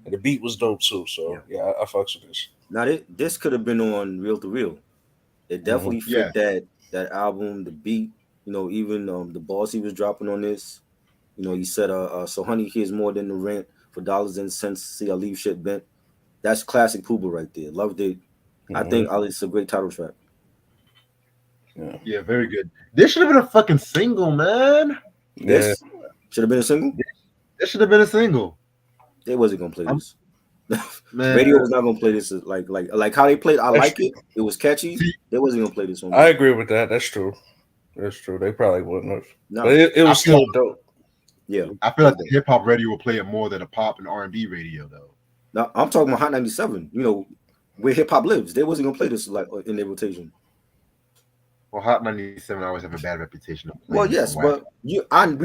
and the beat was dope too. So, yeah, I fucks with this. Now, this could have been on Real to Real. It definitely fit that album, the beat. Even the bars he was dropping on this. He said, so honey, here's more than the rent for dollars and cents. See, I leave shit bent. That's classic Puba right there. Loved it. I think it's a great title track. Yeah, very good. This should have been a fucking single, man. This should have been a single? This should have been a single. They wasn't gonna play this. Radio was not gonna play this like how they played I Like It. It was catchy. They wasn't gonna play this one. I agree with that. That's true. They probably wouldn't have. No. But it was still dope. Yeah. I feel like the hip hop radio will play it more than a pop and R&B radio though. Now I'm talking about Hot 97, where hip hop lives. They wasn't gonna play this like in their rotation. Well, Hot 97 always have a bad reputation. Well, yes, but we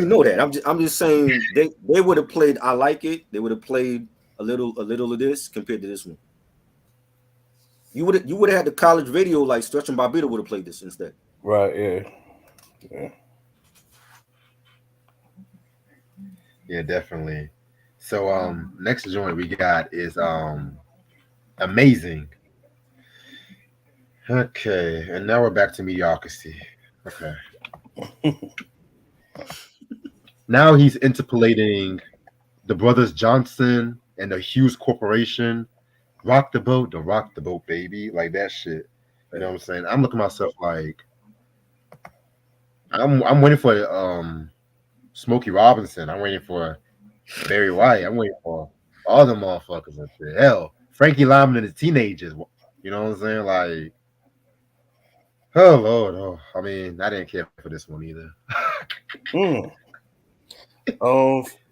know that. I'm just saying they would have played I Like It. They would have played a little of this compared to this one. You would have had the college radio like Stretch and Barbita would have played this instead. Right. Yeah. Yeah, definitely. So next joint we got is Amazing. Okay, and now we're back to mediocrity. Okay. Now he's interpolating the brothers Johnson and the Hughes Corporation. Rock the boat, baby. Like that shit. You know what I'm saying? I'm looking at myself like I'm waiting for Smokey Robinson. I'm waiting for Barry White. I'm waiting for all the motherfuckers and shit. Hell, Frankie Lyman and the Teenagers. You know what I'm saying? Like, oh Lord, I mean, I didn't care for this one either.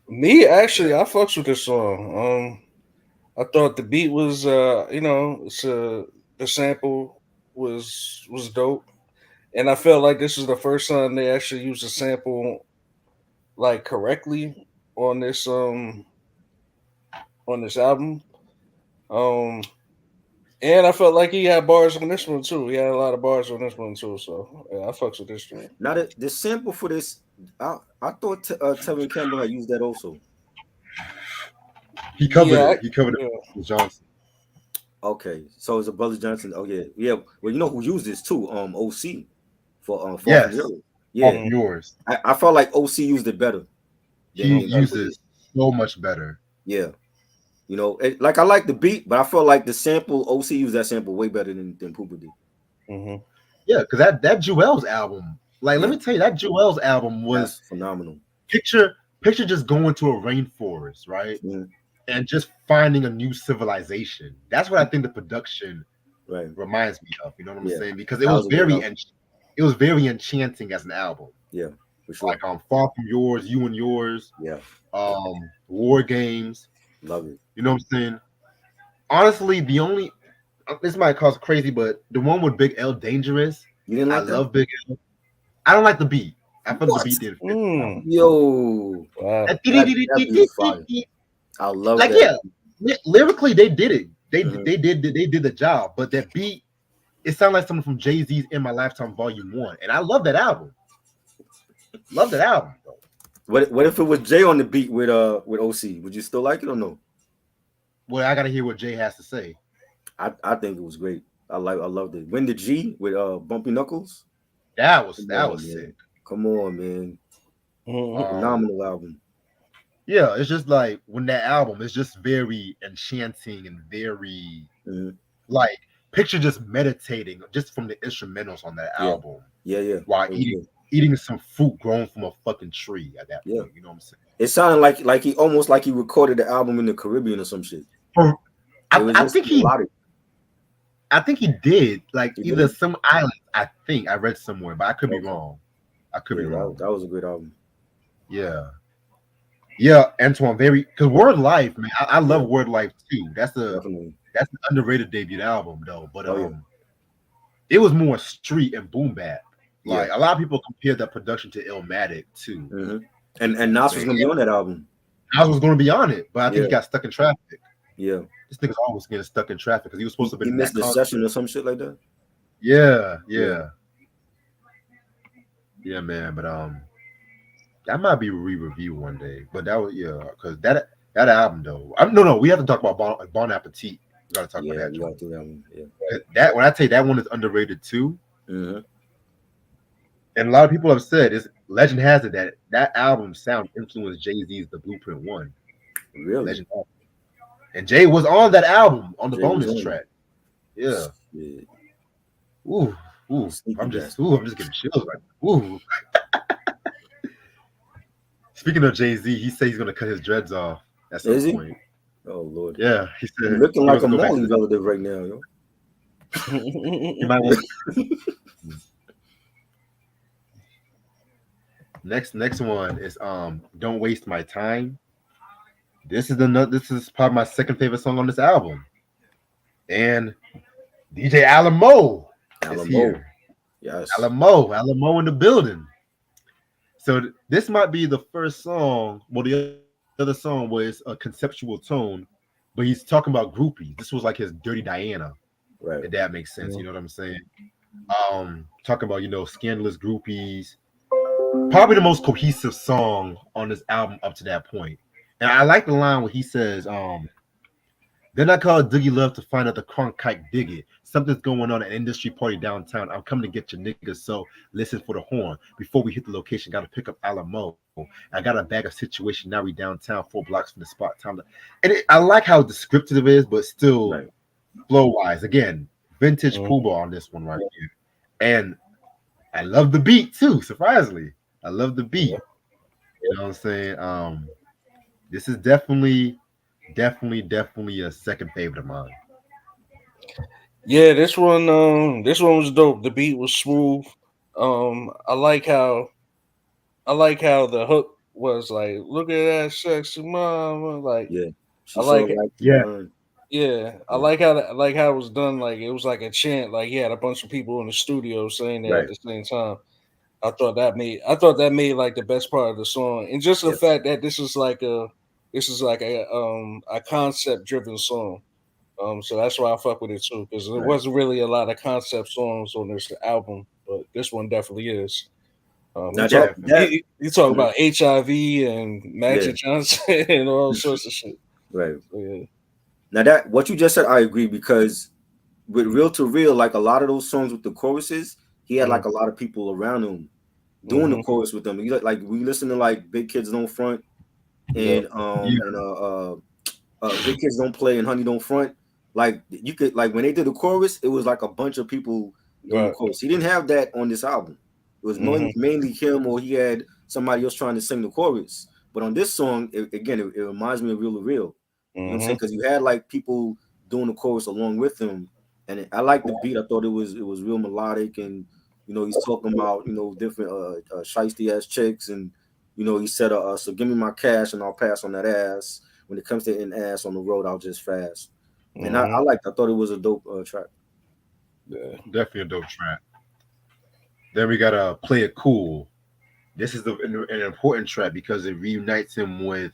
Me actually, I fucks with this song. I thought the beat was, the sample was dope, and I felt like this is the first time they actually used a sample like correctly on this album. Um, and I felt like he had bars on this one too. He had a lot of bars on this one too. So yeah, I fucks with this joint. Now the sample for this, I thought Tevin Campbell had used that also. He covered Yeah, it. He covered it with Johnson. Okay, so it's a Brother Johnson. Oh yeah. Well, you know who used this too? OC for Far From Yes. Yours. Far Yeah, From Yours. I felt like OC used it better. He uses so much better. Yeah, like I like the beat, but I felt like the sample OC used that sample way better than Puba did. Mm-hmm. Yeah, because that Jewel's album, let me tell you, that Jewel's album was phenomenal. Picture just going to a rainforest, right? Mm. And just finding a new civilization. That's what I think the production reminds me of. You know what I'm saying? Because it was very enchanting as an album. Yeah, for sure. Like Far From Yours, You and Yours. Yeah. War Games. Love it. You know what I'm saying? Honestly, the only this might cause crazy, but the one with Big L, Dangerous. You didn't like that? Love Big L. I don't like the beat. I felt the beat did. Yo, I love that. Yeah, lyrically they did it. They did the job. But that beat, it sounded like something from Jay-Z's In My Lifetime Volume 1, and I love that album. Love that album. What if it was Jay on the beat with OC? Would you still like it or no? Well, I gotta hear what Jay has to say. I think it was great. I loved it. When the G with Bumpy Knuckles. That was sick. Come on, man. Phenomenal album. Yeah, it's just like when that album is just very enchanting and very like picture just meditating just from the instrumentals on that album. Yeah. While eating some fruit grown from a fucking tree at that point. You know what I'm saying? It sounded like he almost like he recorded the album in the Caribbean or some shit. I think he did. Like either some island, I think I read somewhere, but I could be wrong. I could be wrong. That was a great album. Yeah, Antoine, because Word Life, man, I love Word Life too. That's an underrated debut album though. But it was more street and boom bap. Like a lot of people compare that production to Illmatic too. Mm-hmm. And Nas was gonna be on that album. Nas was gonna be on it, but I think he got stuck in traffic. Yeah. This nigga's always getting stuck in traffic because he was supposed to be. He missed the session or some shit like that. Yeah, man. But that might be a re-review one day. But that was because that album though. No, we have to talk about Bon Appetit. We gotta talk about that. We gotta do that one. Yeah. That when I tell you that one is underrated too. Mm-hmm. And a lot of people have said legend has it that album sound influenced Jay-Z's The Blueprint 1. Really? Legend has it. And Jay was on that album on the bonus track. Yeah. Ooh. I'm just getting chills right now. Ooh. Speaking of Jay-Z, he said he's gonna cut his dreads off at some point. Oh Lord. Yeah, he said he's looking like a Molly relative right now, yo. You might want Next one is Don't Waste My Time. This is probably my second favorite song on this album. And DJ Alamo is here. Yes. Alamo in the building. So this might be the first song, well, the other song was a conceptual tone, but he's talking about groupies. This was like his Dirty Diana. Right. If that makes sense. You know what I'm saying? Talking about, scandalous groupies. Probably the most cohesive song on this album up to that point. And I like the line where he says, then I called Dougie Love to find out the Cronkite dig it. Something's going on at an industry party downtown. I'm coming to get your niggas, so listen for the horn. Before we hit the location, got to pick up Alamo. I got a bag of situation. Now we downtown, 4 blocks from the spot. I like how descriptive it is, but still flow-wise. Again, vintage Puba on this one right here. And I love the beat too, surprisingly. I love the beat. You know what I'm saying? This is definitely a second favorite of mine. Yeah, this one was dope. The beat was smooth. I like how the hook was like, "Look at that sexy mama." Like, Yeah, I she like showed it. like Yeah, Yeah, I yeah. like how it was done. Like it was like a chant. Like he had a bunch of people in the studio saying that at Right. the same time. I thought that made like the best part of the song, and just the Yeah. fact that this is like a concept driven song. So that's why I fuck with it too, because there Right. wasn't really a lot of concept songs on this album, but this one definitely is. Now that that He talk mhm, about HIV and yeah, Magic Johnson and all sorts of shit. right. So, yeah. Now that what you just said, I agree because with mm, Real to Real, like a lot of those songs with the choruses, he had Mm, like a lot of people around him doing the mm-hmm. chorus with them. You like we listen to like Big Kids Don't Front Yeah. yeah, and Big Kids Don't Play and Honey Don't Front. Like you could like when they did the chorus, it was like a bunch of people doing the Right. chorus. He didn't have that on this album. It was Mm-hmm. mainly him, or he had somebody else trying to sing the chorus. But on this song, it reminds me of Real to Real. You know what I'm saying? Mm-hmm. Because you had like people doing the chorus along with him, and I like the beat. I thought it was real melodic, and he's talking about different shiesty ass chicks, and he said so give me my cash and I'll pass on that ass. When it comes to an ass on the road, I'll just fast. And Mm-hmm. I thought it was a dope track. Yeah. definitely a dope track. Then we gotta Play It Cool. This is an important track because it reunites him with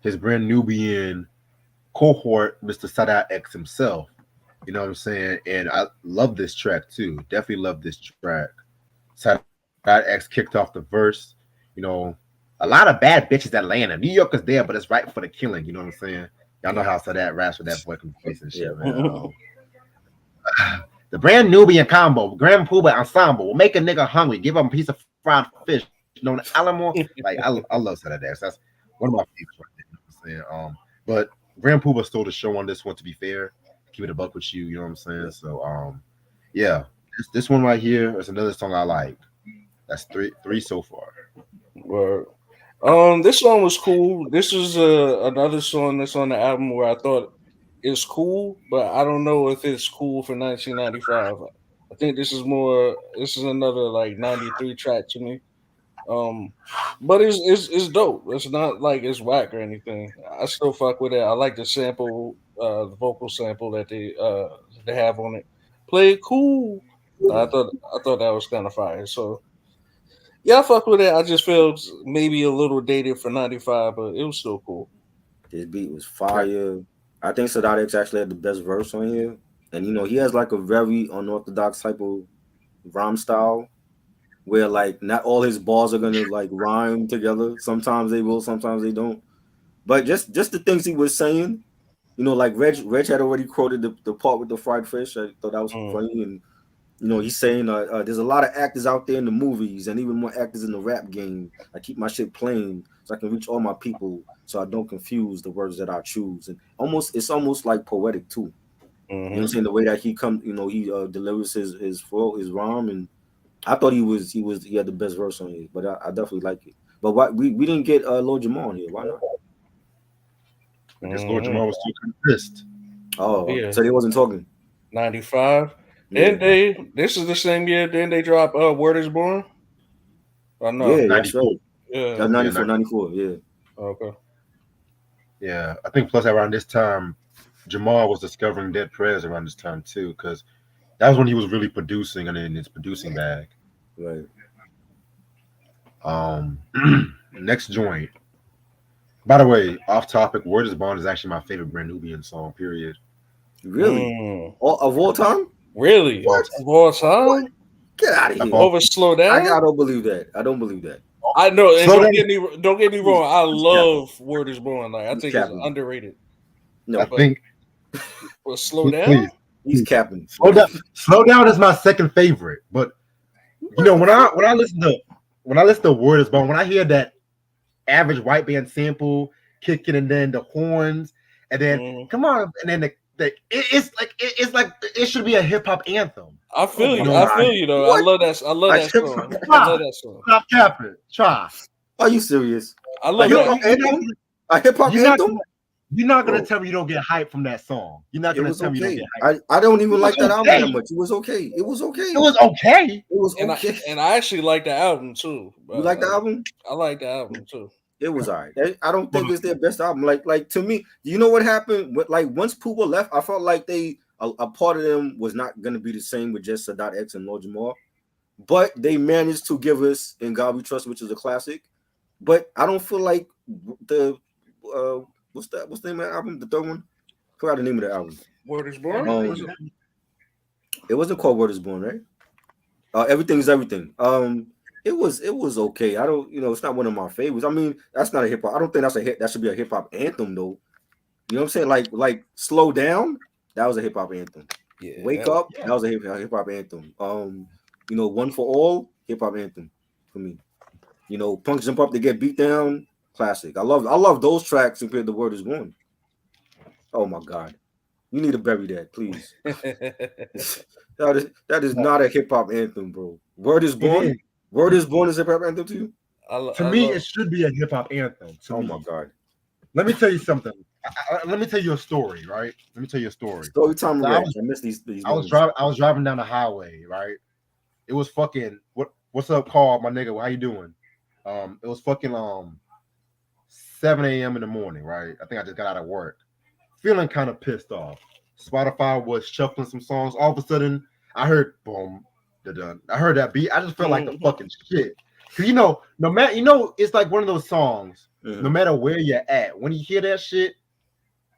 his brand Nubian cohort, Mr. Sadat X himself. You know what I'm saying? And I love this track too. Definitely love this track. Sadat X kicked off the verse. You know, a lot of bad bitches Atlanta. New York is there, but it's right for the killing. You know what I'm saying? Y'all know how Sadat raps with that boy face and Yeah, shit, man. The brand Nubian combo, Grand Puba ensemble will make a nigga hungry. Give him a piece of fried fish known as Alamo. Like I love Sadat X. That's one of my favorites right there. You know what I'm saying? But Grand Puba stole the show on this one. To be fair, keep it a buck with you. You know what I'm saying? yeah. So yeah, this one right here is another song I like. That's three so far. Word. This song was cool. This is another song that's on the album where I thought it's cool, but I don't know if it's cool for 1995. I think this is more. This is another like 93 track to me. Um, but it's dope. It's not like it's whack or anything. I still fuck with it. I like the sample, the vocal sample that they have on it. Play it cool. I thought that was kind of fire. So yeah, I fuck with it. I just feel maybe a little dated for 95, but it was still cool. His beat was fire. I think Sadat X actually had the best verse on here, and he has like a very unorthodox type of rhyme style where like not all his bars are gonna like rhyme together. Sometimes they will, sometimes they don't. But just the things he was saying, like Reg had already quoted the part with the fried fish. I thought that was Mm, funny, and he's saying there's a lot of actors out there in the movies, and even more actors in the rap game. I keep my shit plain so I can reach all my people, so I don't confuse the words that I choose. And it's almost like poetic too. You know what I'm mm-hmm. saying? The way that he comes, he delivers his flow, his rhyme, and I thought he had the best verse on here, but I definitely like it. But why we didn't get Lil Jamal on here? Why not? I guess Lord Mm-hmm. Jamal was too pissed. Oh, Yeah, so they wasn't talking. 95. Yeah, This is the same year, then they drop Word is Born? I know. yeah, that's 94. right. Yeah. That's Yeah, 94, 94. Yeah, Okay. yeah. I think plus around this time, Jamal was discovering Dead Prez around this time too, because that was when he was really producing and in his producing bag. right. Um, next joint. By the way, off topic, Word is Bond is actually my favorite Brand Nubian song. Period. Really? Mm. Of all time? Really? What? Of all What? time? Get out of Of here! all, Over Slow I Down? don't believe that. I don't believe that. I know, and slow down. don't get me He's, wrong. I he's capping. love Word is Born. Like I He's think it's capping. underrated. I No, But think Slow please, Down? he's capping. slow down. Slow down is my second favorite. But when I listen to Word is Bond, when I hear that average white band sample kicking and then the horns and then Mm. come on and then it's like it should be a hip hop anthem. I Oh feel my You you. know, I god! feel you though. What? I love like that song. I try, love that song. stop capping, try. Are you serious? I A love You hip that. don't, hop anthem? A hip hop you're not anthem? you're not gonna Bro, tell me you don't get hype from that song. You're not it gonna was tell me you don't okay. get hype. I don't It even was like that album that okay. much. It was okay. It was okay. It was okay. It was And okay. I actually like the album too. You But like the album? I like the album too. It was alright. I don't think it's their best album. Like to me, you know what happened? Like once Puba left, I felt like a part of them was not gonna be the same with just Sadat X and Lord Jamar. But they managed to give us In God We Trust, which is a classic. But I don't feel like the what's the name of that album? The third one? I forgot the name of the album. Word is Born. It wasn't called Word is Born, right? Everything is Everything. It was okay. I don't, it's not one of my favorites. I mean, that's not a hip hop. I don't think that's a hit. That should be a hip hop anthem, though. You know what I'm saying? Like Slow Down. That was a hip hop anthem. Yeah, Wake Up. That was a hip hop anthem. One for All, hip hop anthem for me. Punk Jump Up to Get Beat Down, classic. I love those tracks compared to Word is Born. Oh my God. You need to bury that, please. that is not a hip hop anthem, bro. Word is Born. Word is Born is a hip hop anthem to you? To me, it should be a hip hop anthem. Oh my God. Let me tell you something. Let me tell you a story, right? Let me tell you a story. Story time. So I miss these. I was driving down the highway, right? It was fucking what's up, Carl, my nigga? How you doing? It was fucking 7 a.m. in the morning, right? I think I just got out of work, feeling kind of pissed off. Spotify was shuffling some songs. All of a sudden, I heard boom, done. I heard that beat. I just felt like the fucking shit. Cause no matter, it's like one of those songs. No matter where you're at, when you hear that shit,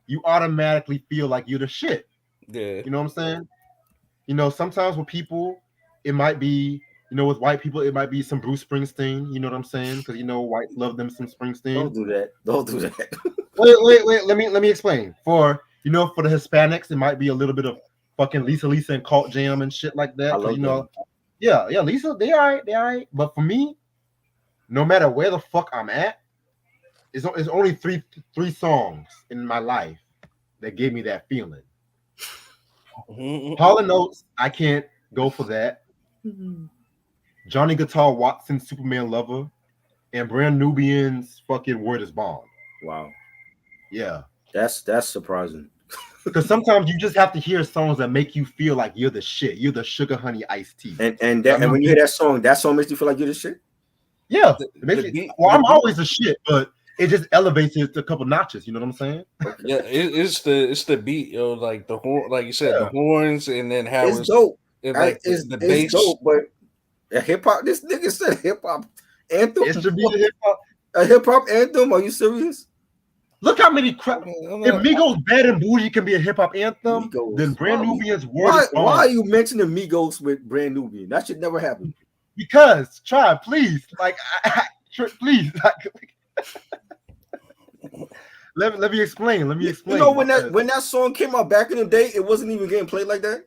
you automatically feel like you're the shit. Yeah. You know what I'm saying? Sometimes with people, it might be, with white people, it might be some Bruce Springsteen. You know what I'm saying? Because whites love them some Springsteen. Don't do that. Wait. Let me explain. For the Hispanics, it might be a little bit of fucking Lisa and Cult Jam and shit like that. I love them. Yeah, Lisa, they all right. But for me, no matter where the fuck I'm at, it's only three songs in my life that gave me that feeling. Hall & Oates, I can't go for that. Johnny Guitar Watson, Superman Lover, and Brand Nubian's fucking Word is Born. Wow. Yeah. That's surprising. Because sometimes you just have to hear songs that make you feel like you're the shit. You're the sugar honey iced tea. And when you hear that song makes you feel like you're the shit? Yeah. I'm always the shit, but it just elevates it to a couple notches. You know what I'm saying? Yeah, it's the beat, like the horn, like you said, the horns, and then how it's dope. It's the bass. Dope, but a hip hop. This nigga said hip hop anthem. It should be a hip hop anthem. Are you serious? Look how many crap. If Migos Bad and Bougie can be a hip hop anthem, then Brand Nubian's Word is Born. Why are you mentioning Migos with Brand Nubian? That should never happen. Because please, please. Let me explain. When that song came out back in the day, it wasn't even getting played like that.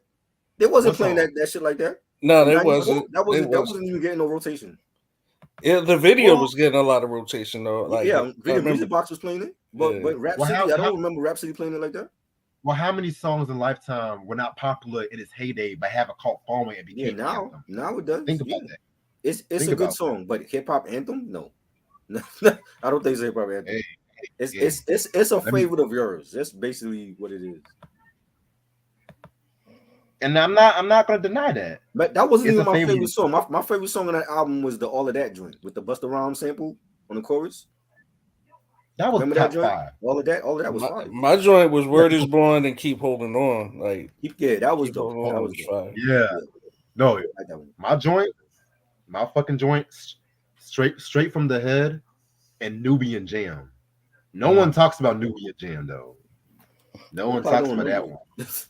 They wasn't playing that shit like that. No, it wasn't. That wasn't even getting no rotation. Yeah, the video was getting a lot of rotation though. Music Box was playing it, but Rhapsody, I don't remember Rhapsody playing it like that. Well, how many songs in Lifetime were not popular in its heyday, but have a cult following and became now it does. Think about that. It's a good song, but hip hop anthem, no. I don't think it's a hip hop anthem. It's a favorite of yours. That's basically what it is. And I'm not gonna deny that. But that wasn't even my favorite song. My favorite song on that album was the All of That joint with the Busta Rhymes sample on the chorus. That was top 5. All of that was fine. My joint was Word is Born and Keep Holding On. That was dope. That was fine. Yeah. No, my fucking joint, straight from the head, and Nubian Jam. No one talks about Nubian Jam though. No one talks about that one.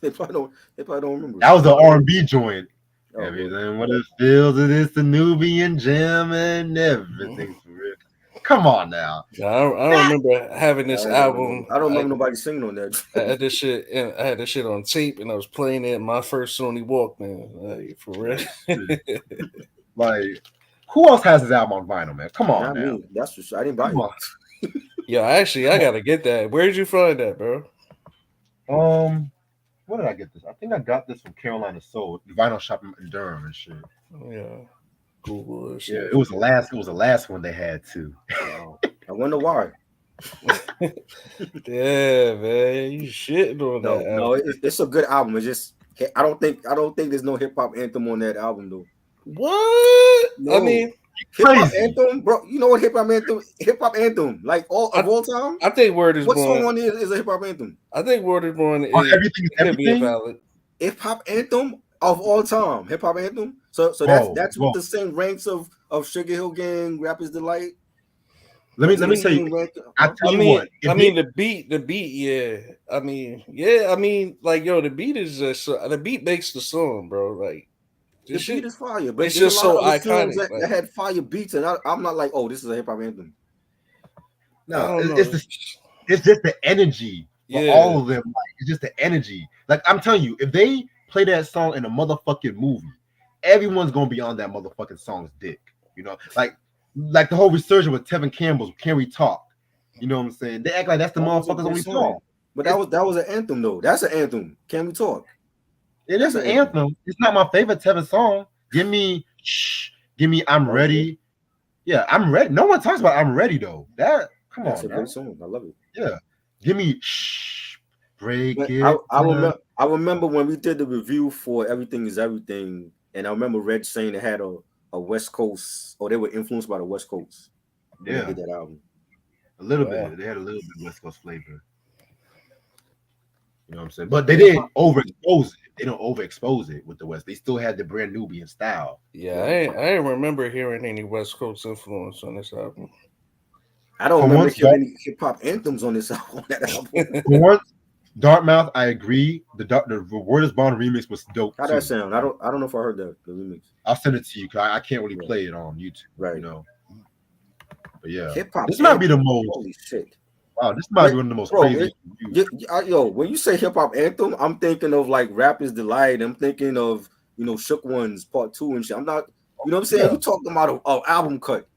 They probably don't remember. That was the R&B joint. Everything what it feels, it is the Nubian Jam and everything's for real. Come on now. I don't remember having this album. I don't remember nobody singing on that. I had this shit on tape, and I was playing it in my first Sony Walkman. For real. Who else has his album on vinyl, man? Come on, man. Me. That's for sure. I didn't buy it. Yeah, actually, I gotta get that. Where did you find that, bro? Where did I get this? I think I got this from Carolina Soul, the vinyl shop in Durham and shit. Oh, yeah. Google it. Yeah, it was the last one they had too. I wonder why. Yeah, man, you shitting on that. No, it's a good album. It's just I don't think there's no hip hop anthem on that album though. What? No. I mean, hip hop crazy. anthem, bro. You know what hip hop anthem, like all time. I think Word is what Born. song on it is a hip hop anthem? I think Word is Born is Everything is could be a Everything. valid Hip hop anthem of all time. Hip hop anthem. So Bro, that's bro. with the same ranks of Sugar Hill Gang, Rapper's Delight. Let me tell you. I tell you what. I mean the beat, yeah. I mean, like yo, the beat is just the beat makes the song, bro. Like the beat is fire, but it's there's just a lot so of other iconic. songs that had fire beats, and I'm not like, oh, this is a hip hop anthem. No, it's just the energy for all of them. Like, it's just the energy. Like I'm telling you, if they play that song in a motherfucking movie, everyone's gonna be on that motherfucking song's dick. You know, like the whole resurgence with Tevin Campbell's "Can We Talk." You know what I'm saying? They act like that's the motherfuckers only song. But that was an anthem though. That's an anthem. Can We Talk? It is an anthem. It's not my favorite Tevin song. Give me I'm Ready. Yeah, I'm ready. No one talks about I'm Ready though. That's a great song. I love it. Yeah. Give me break it. I remember when we did the review for Everything Is Everything, and I remember Red saying it had a West Coast, or they were influenced by the West Coast. When they did that album. A little bit. They had a little bit of West Coast flavor. You know what I'm saying? But they didn't overexpose it. They don't overexpose it with the West. They still had the brand Nubian style. Yeah, I ain't remember hearing any West Coast influence on this album. I don't remember hearing any hip hop anthems on this album. For once, Dartmouth, I agree. The Word Is Born remix was dope. How that sound? I don't know if I heard the remix. I'll send it to you because I can't really play it on YouTube. Right. You know. But yeah, hip hop. This might be the most. Holy shit! Wow, this might be one of the most crazy. Yo, when you say hip hop anthem, I'm thinking of like Rapper's Delight. I'm thinking of Shook Ones Part 2 and shit. I'm not. You know what I'm saying? You talking about an album cut.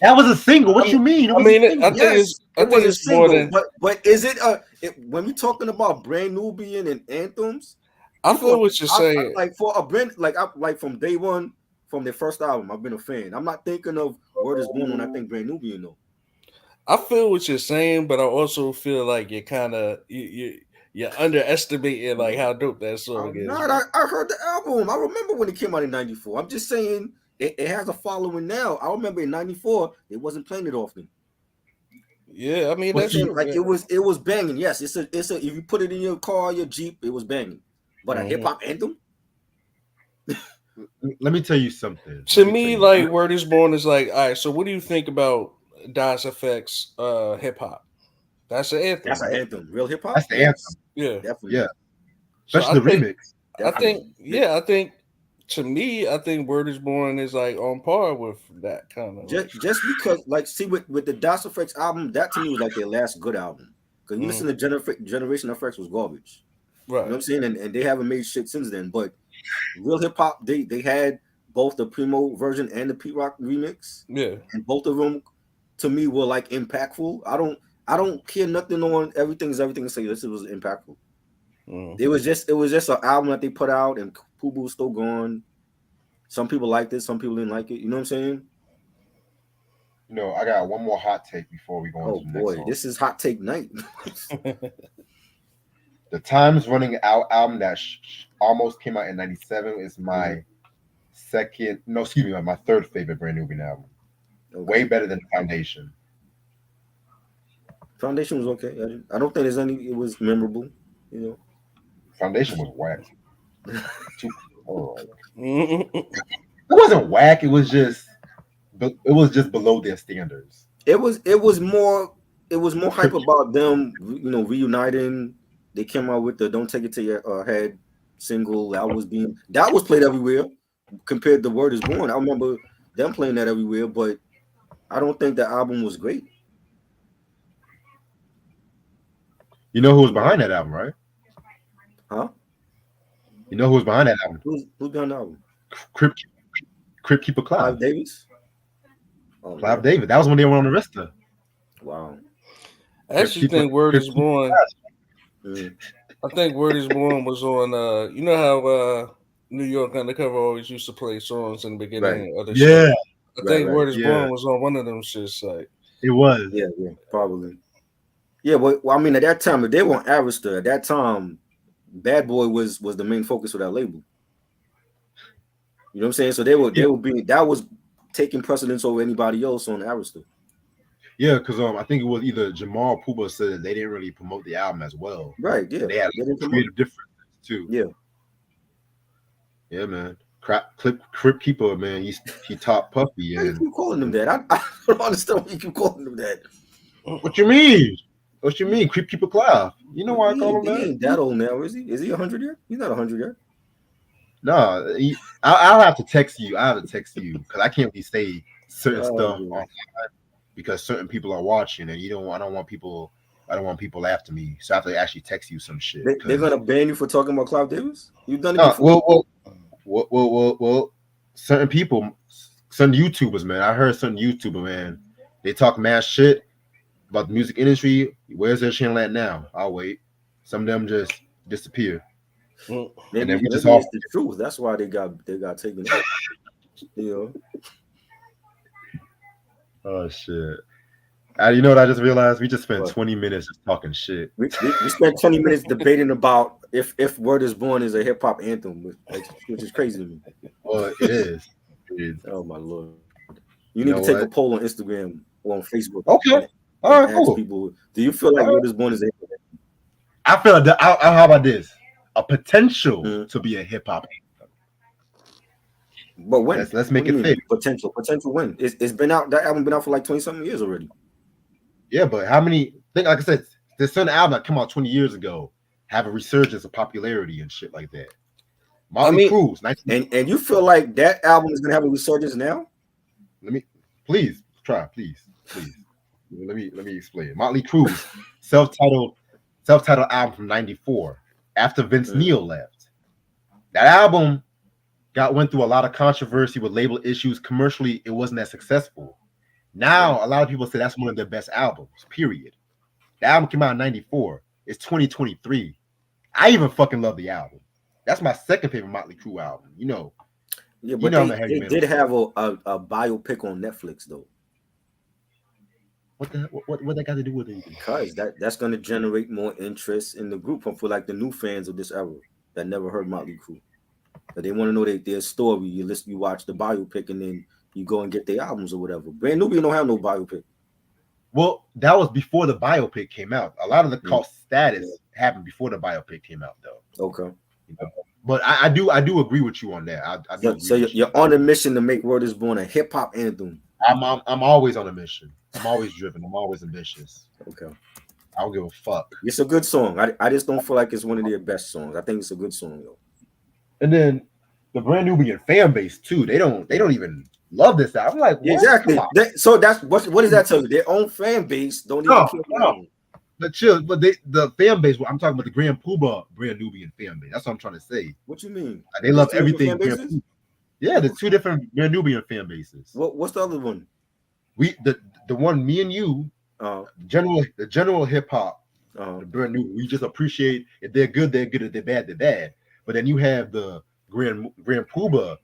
That was a single. What you mean? I think it's more than. But is it when we're talking about brand Nubian and anthems? I feel what you're saying. Like for a brand, like from day one, from their first album, I've been a fan. I'm not thinking of Word Is Born when I think brand Nubian though. I feel what you're saying, but I also feel like you're kind of you're underestimating like how dope that song is. I heard the album. I remember when it came out in '94. I'm just saying it has a following now. I remember in '94 it wasn't playing it often. Yeah, I mean that's like it was banging. Yes, it's a if you put it in your car, your Jeep, it was banging. But a hip hop anthem. Let me tell you something. To me, like Word Is Born is like, all right. So what do you think about Das Effect's hip hop? That's an anthem. That's an anthem. Real hip hop. That's the anthem. Yeah, definitely. Yeah, especially the remix. I think. To me, I think Word Is Born is like on par with that kind of. Just because, like, see with the Das Effects album, that to me was like their last good album. Because you listen to Generation Effects was garbage. Right. You know what I'm saying? And they haven't made shit since then. But real hip hop, they had both the Primo version and the Pete Rock remix. Yeah. And both of them to me were like impactful. I don't care nothing on Everything Is Everything. Say this was impactful. It was just an album that they put out, and Puba was still gone. Some people liked it, some people didn't like it. You know what I'm saying? You know, I got one more hot take before we go on to the next song. This is hot take night. The Time's Running Out album that almost came out in '97 is my my third favorite brand Nubian album. Okay. Way better than Foundation. Foundation was okay. I don't think it was memorable, you know. Foundation was whack. It wasn't whack. It was just below their standards. It was more hype about them, you know, reuniting. They came out with the "Don't Take It to Your Head" single that was played everywhere. Compared to "Word Is Born," I remember them playing that everywhere, but I don't think the album was great. You know who was behind that album, right? Huh? You know who was behind that album? Who's behind the album? Crip Keeper Clive. Clive Davis? Oh, Clive Davis. That was when they went on the Arista. Wow. I actually think Word Is Born. I think Word Is Born was on. You know how New York Undercover always used to play songs in the beginning of the show. I think Word Is Born was on one of them shits. Like it was. Yeah, probably. Yeah, well, I mean, at that time, if they were on Arista, at that time, Bad Boy was the main focus of that label. You know what I'm saying? So they will be that was taking precedence over anybody else on the Arista. Yeah, because I think it was either Jamal or Puba said that they didn't really promote the album as well. Right, yeah. They had creative differences too. Yeah. Yeah, man. Crip Keeper, man. He top Puffy. Why you keep calling him that? I don't understand why you keep calling him that. What you mean? What you mean? Crip Keeper Clive. You know why I call him that? He ain't that old now, is he? Is he 100 yet? He's not 100 yet. No, I'll have to text you. I have to text you because I can't really say certain stuff online because certain people are watching, and I don't want people after me. So I have to actually text you some shit. They're gonna ban you for talking about Clive Davis? You've done it before. Well, certain people, certain YouTubers, man. I heard certain YouTuber, man. They talk mad shit about the music industry. Where's their channel at now? I'll wait. Some of them just disappear. Maybe it's the truth. That's why they got taken out. You know. Oh shit. You know what I just realized? We just spent 20 minutes just talking shit. We spent 20 minutes debating about if Word Is Born is a hip hop anthem, which is crazy to me. Well, it is. Oh my lord! You need to take a poll on Instagram or on Facebook. Okay. All right. Cool. People, do you feel like Word Is Born is a hip hop anthem? I feel that. How about this? A potential to be a hip hop anthem. But when? Let's make it fit. Potential when? It's been out. That album been out for like 20-something years already. Yeah, but how many? Like I said, there's certain album that came out 20 years ago have a resurgence of popularity and shit like that. Motley Crue, and you feel like that album is gonna have a resurgence now? Please. Let me explain. Motley Crue, self-titled album from '94 after Vince Neil left. That album went through a lot of controversy with label issues. Commercially, it wasn't as successful. Now, a lot of people say that's one of their best albums, period. The album came out in 94. It's 2023. I even fucking love the album. That's my second favorite Motley Crue album. You know. Yeah, but they did have a biopic on Netflix, though. What that got to do with anything? Because that's going to generate more interest in the group for like the new fans of this era that never heard Motley Crue. But they want to know their story. You watch the biopic, and then you go and get their albums or whatever. Brand Nubian don't have no biopic. Well, that was before the biopic came out. A lot of the cult status happened before the biopic came out, though. Okay. You know? But I do agree with you on that. So you're on a mission to make Word Is Born a hip hop anthem. I'm always on a mission. I'm always driven. I'm always ambitious. Okay. I don't give a fuck. It's a good song. I just don't feel like it's one of their best songs. I think it's a good song though. And then the Brand Nubian fan base too. They don't even love this album. I'm like, what? Exactly. So that's what does that tell you? Their own fan base don't even care about it. But chill. But the fan base. I'm talking about the Grand Puba Brand Nubian fan base. That's what I'm trying to say. What you mean? They love everything. Yeah, the two different Brand Nubian fan bases. What's the other one? The one me and you. The general hip hop. The Brand New. We just appreciate if they're good, they're good. If they're bad, they're bad. But then you have the Grand Puba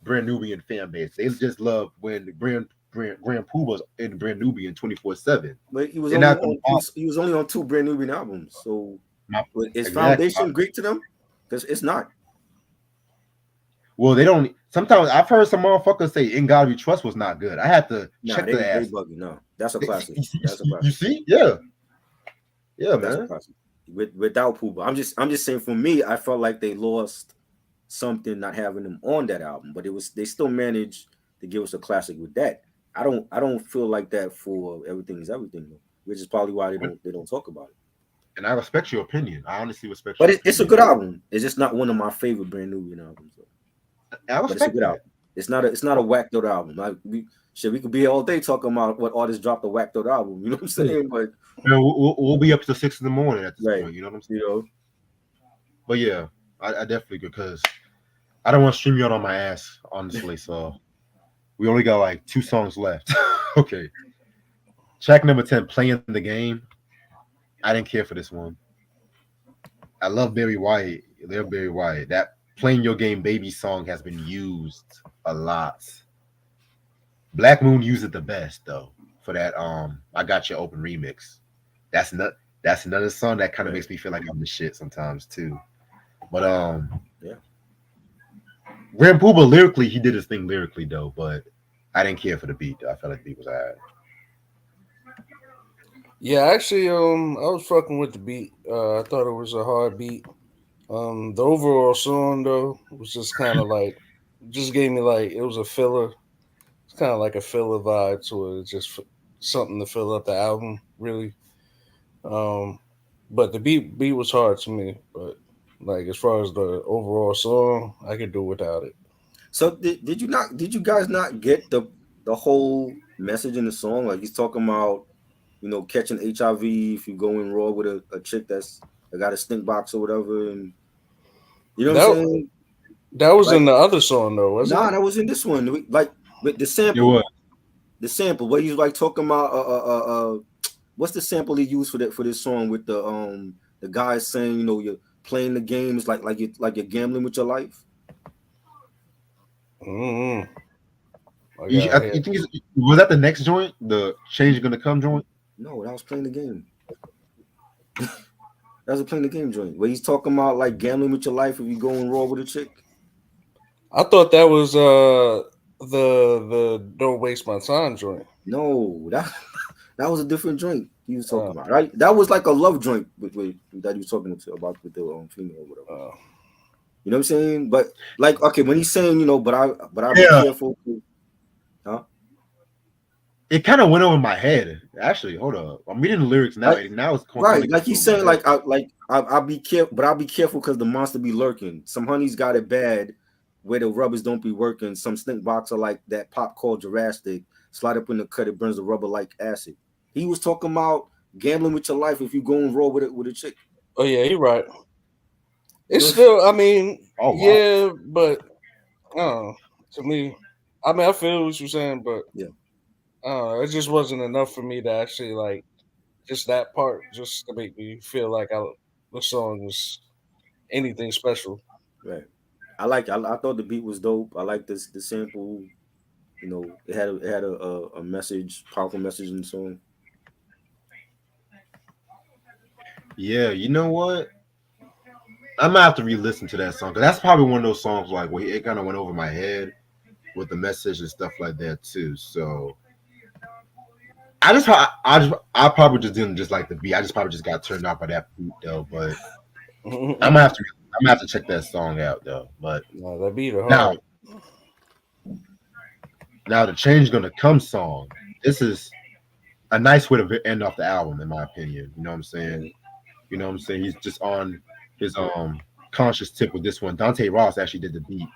Brand Nubian fan base. They just love when the Grand Puba's in Brand Nubian 24/7. But he was only on 2 Brand Nubian albums. So is Foundation Greek to them? Because it's not. Well, they don't. Sometimes I've heard some motherfuckers say "In God We Trust" was not good. I had to check the ass. No, that's a classic. You see? Yeah, that's man. A classic. Without Puba, I'm just saying. For me, I felt like they lost something not having them on that album, but they still managed to give us a classic with that. I don't feel like that for Everything Is Everything, though, which is probably why they don't talk about it. And I respect your opinion. I honestly respect. But it's a good album. It's just not one of my favorite Brand Nubian albums. Though. But it's a good album. It's not a whacked out album. Like we could be here all day talking about what artists dropped a whacked out album. You know what I'm saying? But we'll be up to 6 a.m. at this right. point. You know what I'm saying? But yeah, I definitely because I don't want to stream you out on my ass, honestly. So we only got like 2 songs left. Okay. Track number 10, Playing the Game. I didn't care for this one. I love Barry White. They're Barry White. That Playing Your Game Baby song has been used a lot. Black Moon used it the best though for that I Got Your Open remix. That's another song that kind of makes me feel like I'm the shit sometimes too. But yeah. Red Puba lyrically, he did his thing lyrically though, but I didn't care for the beat. Though. I felt like the beat was alright. Yeah, actually, I was fucking with the beat. I thought it was a hard beat. The overall song though was just kind of like, just gave me like it was a filler. It's kind of like a filler vibe to it. It's just something to fill up the album, really. Um, but the beat was hard to me. But like as far as the overall song, I could do without it. So did you guys not get the whole message in the song? Like he's talking about, catching HIV if you go in raw with a chick that got a stink box or whatever, and you know what I'm That saying? that was Like, in the other song though, wasn't nah, it? that was in this one. Like with the It was. sample, where he's like talking about what's the sample he used for this song with the guy saying, you're playing the games like you're gambling with your life. Mm-hmm. I You, got you hit. think was that the next joint? The change is gonna come joint? No, that was playing the game. That was a playing the game joint where he's talking about like gambling with your life if you going raw with a chick. I thought that was the don't waste my time joint. No, that was a different joint he was talking about, right? That was like a love joint that he was talking about with the female or whatever. You know what I'm saying? But like, okay, when he's saying, but I'll be careful. Huh? It kind of went over my head. Actually, hold up. I'm reading the lyrics now. Like, And now it's right, like he's saying, like I'll be careful, but I'll be careful because the monster be lurking. Some honeys got it bad, where the rubbers don't be working. Some stink box are like that pop called Jurassic. Slide up in the cut, it burns the rubber like acid. He was talking about gambling with your life if you going raw with a chick. Oh yeah, you're right. It's still, I mean, oh, wow. yeah, but to me, I mean, I feel what you're saying, but yeah, it just wasn't enough for me to actually like just that part, just to make me feel like the song was anything special. right. I thought the beat was dope. I like the sample. It had a message, powerful message in the song. Yeah, you know what? I'm gonna have to re-listen to that song because that's probably one of those songs like where it kind of went over my head with the message and stuff like that too. So I probably just didn't just like the beat. I just probably just got turned off by that beat though. But I'm gonna have to check that song out though. But no, that beat hard. Now the change gonna come song. This is a nice way to end off the album, in my opinion. You know what I'm saying? You know what I'm saying? He's just on his conscious tip with this one. Dante Ross actually did the beat.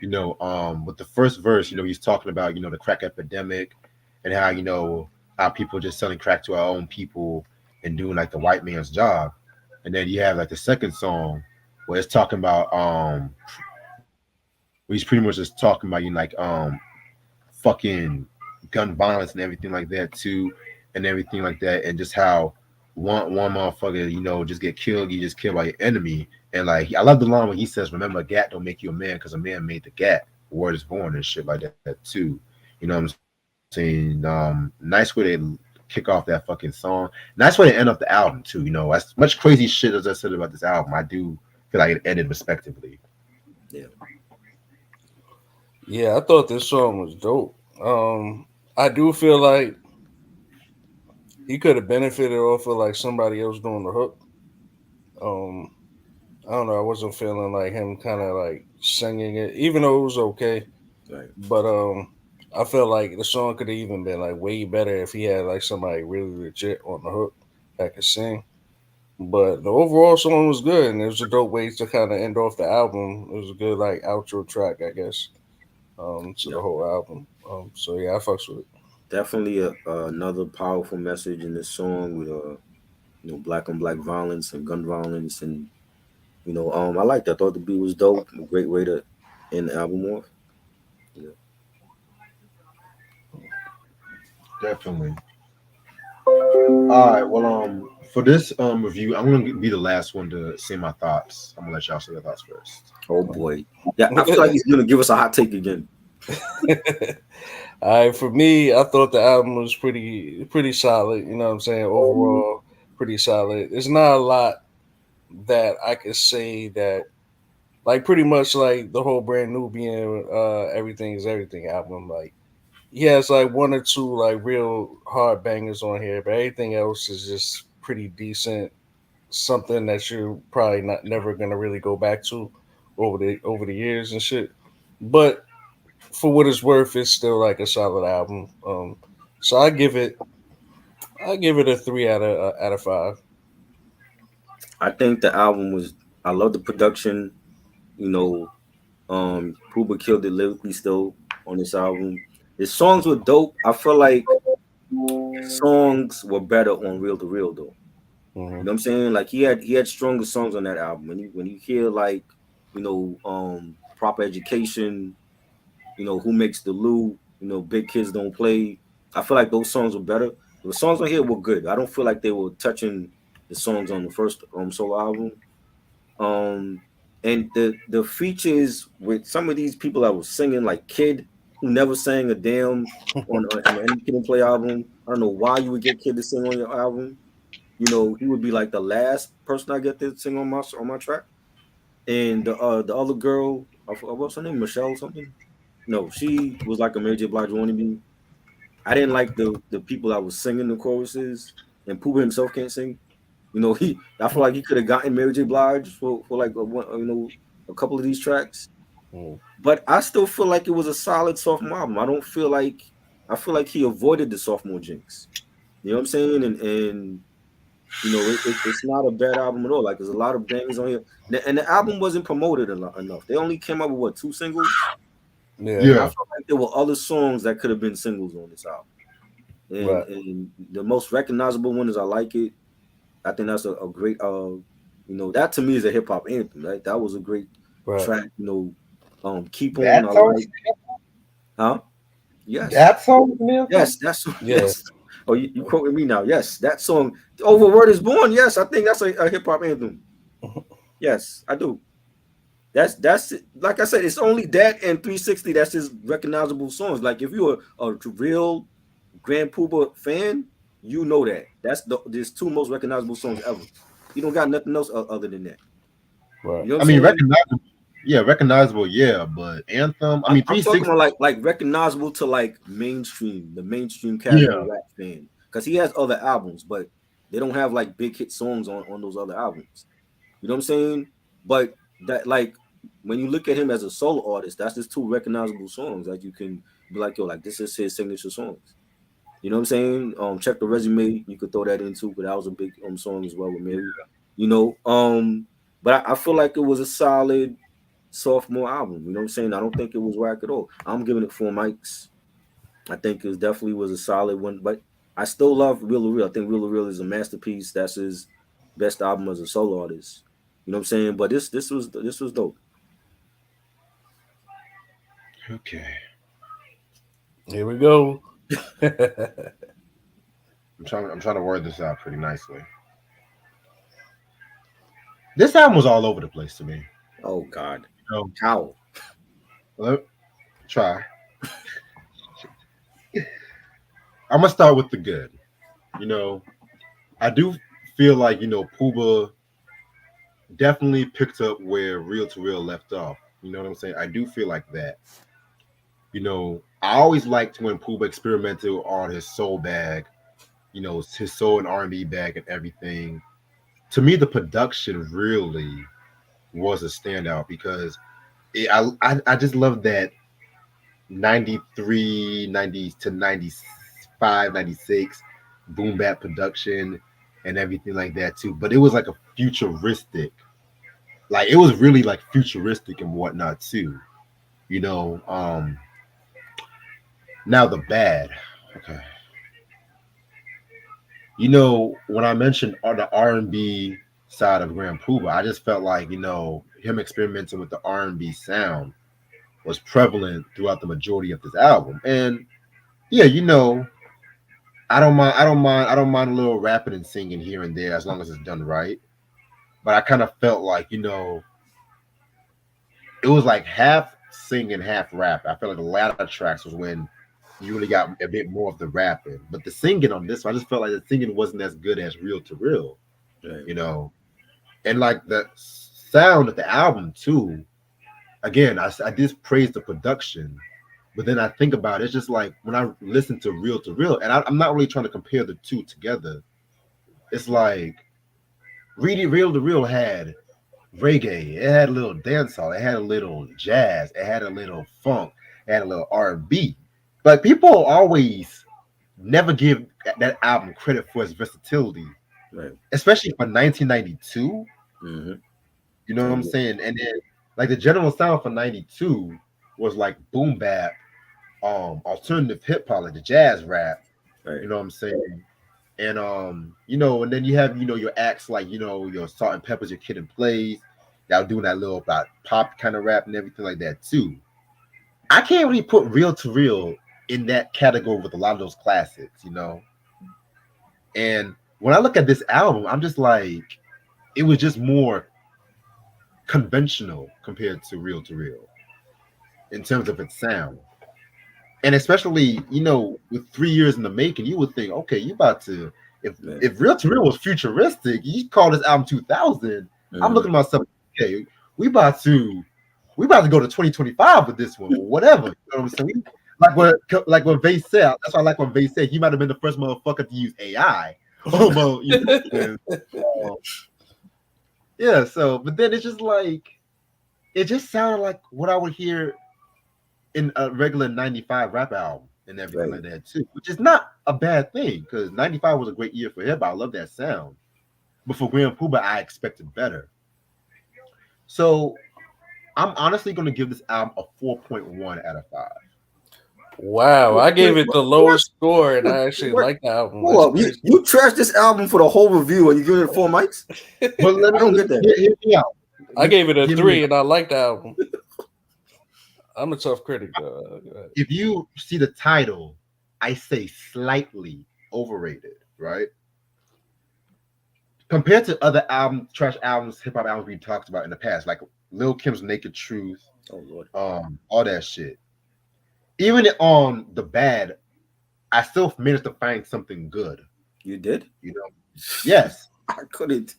With the first verse, he's talking about, the crack epidemic and how, how people just selling crack to our own people and doing like the white man's job. And then you have like the second song where it's talking about where he's pretty much just talking about fucking gun violence and everything like that too, and everything like that, and just how one motherfucker, just get killed, you just killed by your enemy. And like I love the line when he says, "Remember, a gat don't make you a man, because a man made the gat. Word is born," and shit like that too. You know what I'm saying? Nice way to kick off that fucking song. Nice way to end up the album too. As much crazy shit as I said about this album, I do feel like it ended respectively. Yeah. Yeah, I thought this song was dope. I do feel like he could have benefited off of like somebody else doing the hook. I don't know. I wasn't feeling like him kind of like singing it, even though it was okay. Right. But I felt like the song could have even been like way better if he had like somebody really legit on the hook that could sing. But the overall song was good, and it was a dope way to kind of end off the album. It was a good like outro track, I guess, to the whole album. So yeah, I fucks with it. Definitely another powerful message in this song with black on black violence and gun violence, and I liked that. I thought the beat was dope. A great way to end the album off. Definitely. All right. Well, for this review, I'm gonna be the last one to say my thoughts. I'm gonna let y'all say your thoughts first. Oh boy, yeah, I feel like he's gonna give us a hot take again. All right, for me, I thought the album was pretty solid. You know what I'm saying? Overall, pretty solid. There's not a lot that I could say that like pretty much like the whole Brand Nubian Everything Is Everything album. Like he has like one or two like real hard bangers on here, but everything else is just pretty decent. Something that you're probably not never gonna really go back to over the years and shit. But for what it's worth, it's still like a solid album. So I give it a 3 out of 5. I think the album was. I love the production. You know, Puba killed it lyrically still on this album. His songs were dope. I feel like his songs were better on Real to Real though. You Mm-hmm. know what I'm saying? Like he had stronger songs on that album. When you hear like, Proper Education, Who Makes the Lou, Big Kids Don't Play. I feel like those songs were better. The songs on here were good. I don't feel like they were touching the songs on the first solo album. Um, and the features with some of these people that was singing, like Kid, who never sang a damn on any Kid and Play album. I don't know why you would get Kid to sing on your album. He would be like the last person I get to sing on my track. And the other girl, what's her name, Michelle something? No, she was like a Mary J. Blige wannabe. I didn't like the people that was singing the choruses, and Puba himself can't sing. I feel like he could have gotten Mary J. Blige for like a couple of these tracks, Mm. but I still feel like it was a solid sophomore album. I feel like he avoided the sophomore jinx. You know what I'm saying? And it's not a bad album at all. Like there's a lot of bangers on here, and the album wasn't promoted enough. They only came up with what, 2 singles, Yeah, and I Yeah, felt like there were other songs that could have been singles on this album. And right, and the most recognizable one is I Like It. I think that's a great that to me is a hip hop anthem. Right? That was a great right. track. Keep On, that I song, like, huh? Yes. that song, man. Yes, that's Yeah, yes. Oh, you quoting me now. Yes, that song, Over Word Is Born. Yes, I think that's a hip hop anthem. Yes, I do. That's like I said, it's only that and 360 that's his recognizable songs. Like if you're a real Grand Puba fan, you know that. There's two most recognizable songs ever. You don't got nothing else other than that. right. You know what I I'm mean, saying? recognizable. Yeah, recognizable. Yeah, but anthem. I I'm, mean, I'm three talking sixty. about like recognizable to like the mainstream casual Yeah, rap fan. Because he has other albums, but they don't have like big hit songs on those other albums. You know what I'm saying? But that like when you look at him as a solo artist, that's just two recognizable songs that you can be like, yo, like this is his signature songs. You know what I'm saying? Check the Resume. You could throw that into, but that was a big song as well with Mary. You know, but I feel like it was a solid sophomore album. You know what I'm saying? I don't think it was whack at all. I'm giving it 4 mics. I think it definitely was a solid one, but I still love Real to Real. I think Real to Real is a masterpiece. That's his best album as a solo artist. You know what I'm saying? But this was dope. okay. Here we go. I'm trying to word this out pretty nicely. This album was all over the place to me. Oh God, You know, how? let try. I'm gonna start with the good. You know, I do feel like Puba definitely picked up where Real to Real left off. You know what I'm saying? I do feel like that. I always liked when Puba experimented on his soul bag. His soul and R&B bag and everything. To me, the production really was a standout because I just love that 93, 90 to 95, 96 boom bap production and everything like that too. But it was like a futuristic, like it was really like futuristic and whatnot too. You know, now the bad. Okay. When I mentioned the R&B side of Grand Puba, I just felt like him experimenting with the R&B sound was prevalent throughout the majority of this album. And yeah, I don't mind a little rapping and singing here and there as long as it's done right. But I kind of felt like it was like half singing, half rap. I felt like the latter tracks was when you really got a bit more of the rapping. But the singing on this, I just felt like the singing wasn't as good as Real to Real, Right. you know. And like the sound of the album too. again, I just praise the production, but then I think about it, it's just like when I listen to Real, and I'm not really trying to compare the two together. It's like really Real to Real had reggae, it had a little dancehall, it had a little jazz, it had a little funk, it had a little R&B. But people always never give that album credit for its versatility, Right. especially for 1992. Mm-hmm. You know what I'm saying? And then like the general sound for 92 was like boom bap, alternative hip hop, like the jazz rap. Right. You know what I'm saying? And and then you have your acts like your Salt and Peppers, your Kid and Plays, y'all doing that little about pop kind of rap and everything like that too. I can't really put Real to Real in that category with a lot of those classics. And when I look at this album, I'm just like, it was just more conventional compared to Real in terms of its sound. And especially, with 3 years in the making, you would think, okay, you about to, if Real to Real was futuristic, you call this album 2000. I'm looking at myself, okay, we about to go to 2025 with this one, or whatever. You know what I'm saying? Like when Vase said, that's why I like when Vase said he might have been the first motherfucker to use AI. Yeah. So, but then it's just like, it just sounded like what I would hear in a regular 95 rap album and everything like that too, which is not a bad thing because 95 was a great year for hip hop. I love that sound. But for Grand Puba, I expected better. So I'm honestly going to give this album a 4.1 out of 5. Wow, I gave it the lowest score, and I actually like the album. You trashed this album for the whole review, and you give it 4 mics? But let me, I don't get that. Hear me out. I gave it a 3, and I like the album. I'm a tough critic, though. If you see the title, I say slightly overrated, right? Compared to other trash albums, hip hop albums we talked about in the past, like Lil Kim's Naked Truth, all that shit. Even on the bad, I still managed to find something good. You did? Yes. I couldn't.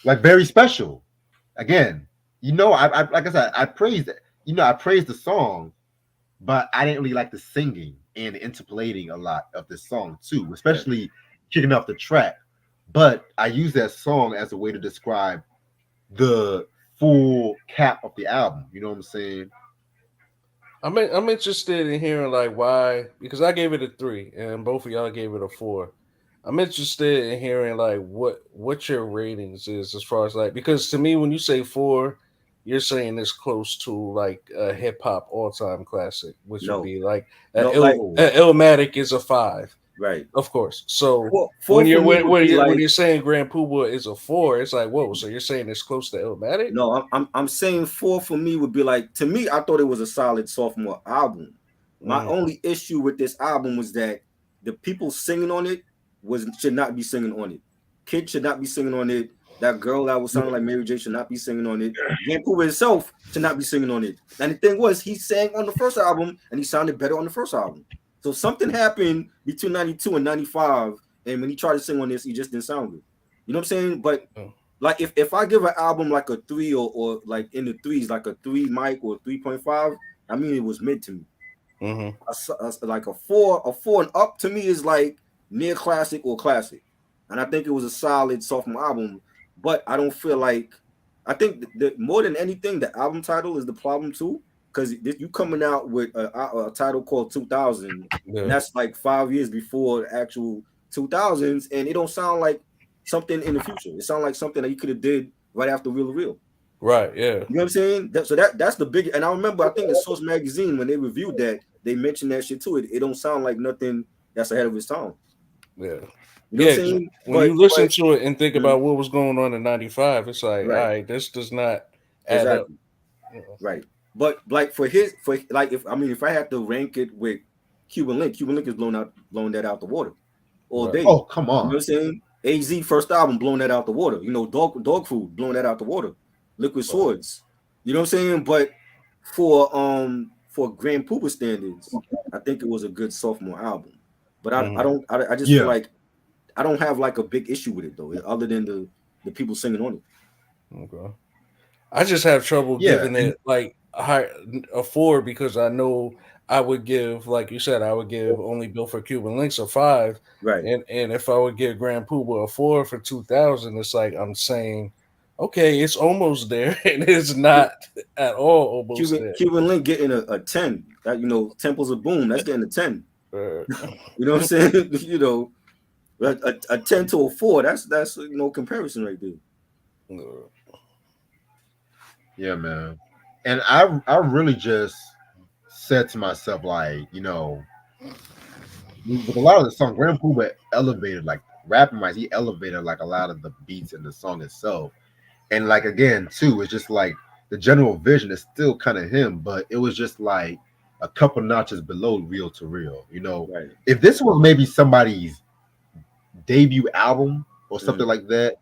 Like very special. Again, I like I said, I praised it. I praised the song, but I didn't really like the singing and the interpolating a lot of this song too, especially kicking off the track. But I use that song as a way to describe the full cap of the album. You know what I'm saying? I'm interested in hearing like why, because I gave it a 3 and both of y'all gave it a 4. I'm interested in hearing like what your ratings is as far as like, because to me when you say 4, you're saying it's close to like a hip hop all time classic, which would be like Illmatic is a 5. Right. Of course. So when you're saying Grand Puba is a 4, it's like, whoa, so you're saying it's close to Illmatic? No, I'm saying 4 for me would be like, to me, I thought it was a solid sophomore album. My only issue with this album was that the people singing on it should not be singing on it. Kid should not be singing on it. That girl that was sounding like Mary J should not be singing on it. Grand Puba himself should not be singing on it. And the thing was, he sang on the first album and he sounded better on the first album. So something happened between 92 and 95, and when he tried to sing on this, he just didn't sound good. You know what I'm saying? But like if I give an album like a 3 or like in the 3s, like a 3 mic or 3.5, I mean it was mid to me. Like a 4 and up to me is like near classic or classic. And I think it was a solid sophomore album, but I don't feel like, I think that more than anything, the album title is the problem too. Because you coming out with a title called 2000, and that's like 5 years before the actual 2000s, and it don't sound like something in the future. It sounds like something that you could have did right after Real to Real. Right, yeah. You know what I'm saying? That's the big. And I remember, I think in Source Magazine, when they reviewed that, they mentioned that shit too. It don't sound like nothing that's ahead of its time. Yeah. You know what I'm saying? When you listen to it and think about what was going on in 95, it's like, all right, this does not add up. Right. But like if I had to rank it with Cuban Link is blown that out the water all day. Oh, come on. You know what I'm saying? AZ first album blown that out the water. Dog Food blown that out the water. Liquid Swords. You know what I'm saying? But for Grand Puba standards, I think it was a good sophomore album. But I just feel like I don't have like a big issue with it though, other than the people singing on it. Okay. I just have trouble Yeah, giving it like a 4 because I know I would give, like you said, I would give only Built for Cuban Links a 5, Right. and if I would give Grand Puba a 4 for 2000, it's like I'm saying, okay, it's almost there, and it's not at all almost there. Cuban Link getting a 10. That Temples of Boom, that's getting a 10. Uh, You know what I'm saying? A 10 to a 4, that's comparison right there. yeah, man. And I really just said to myself, like, with a lot of the song, Grand Puba elevated, like rapping wise, he elevated like a lot of the beats in the song itself. And like again, too, it's just like the general vision is still kind of him, but it was just like a couple notches below real to real. Right. If this was maybe somebody's debut album or something like that,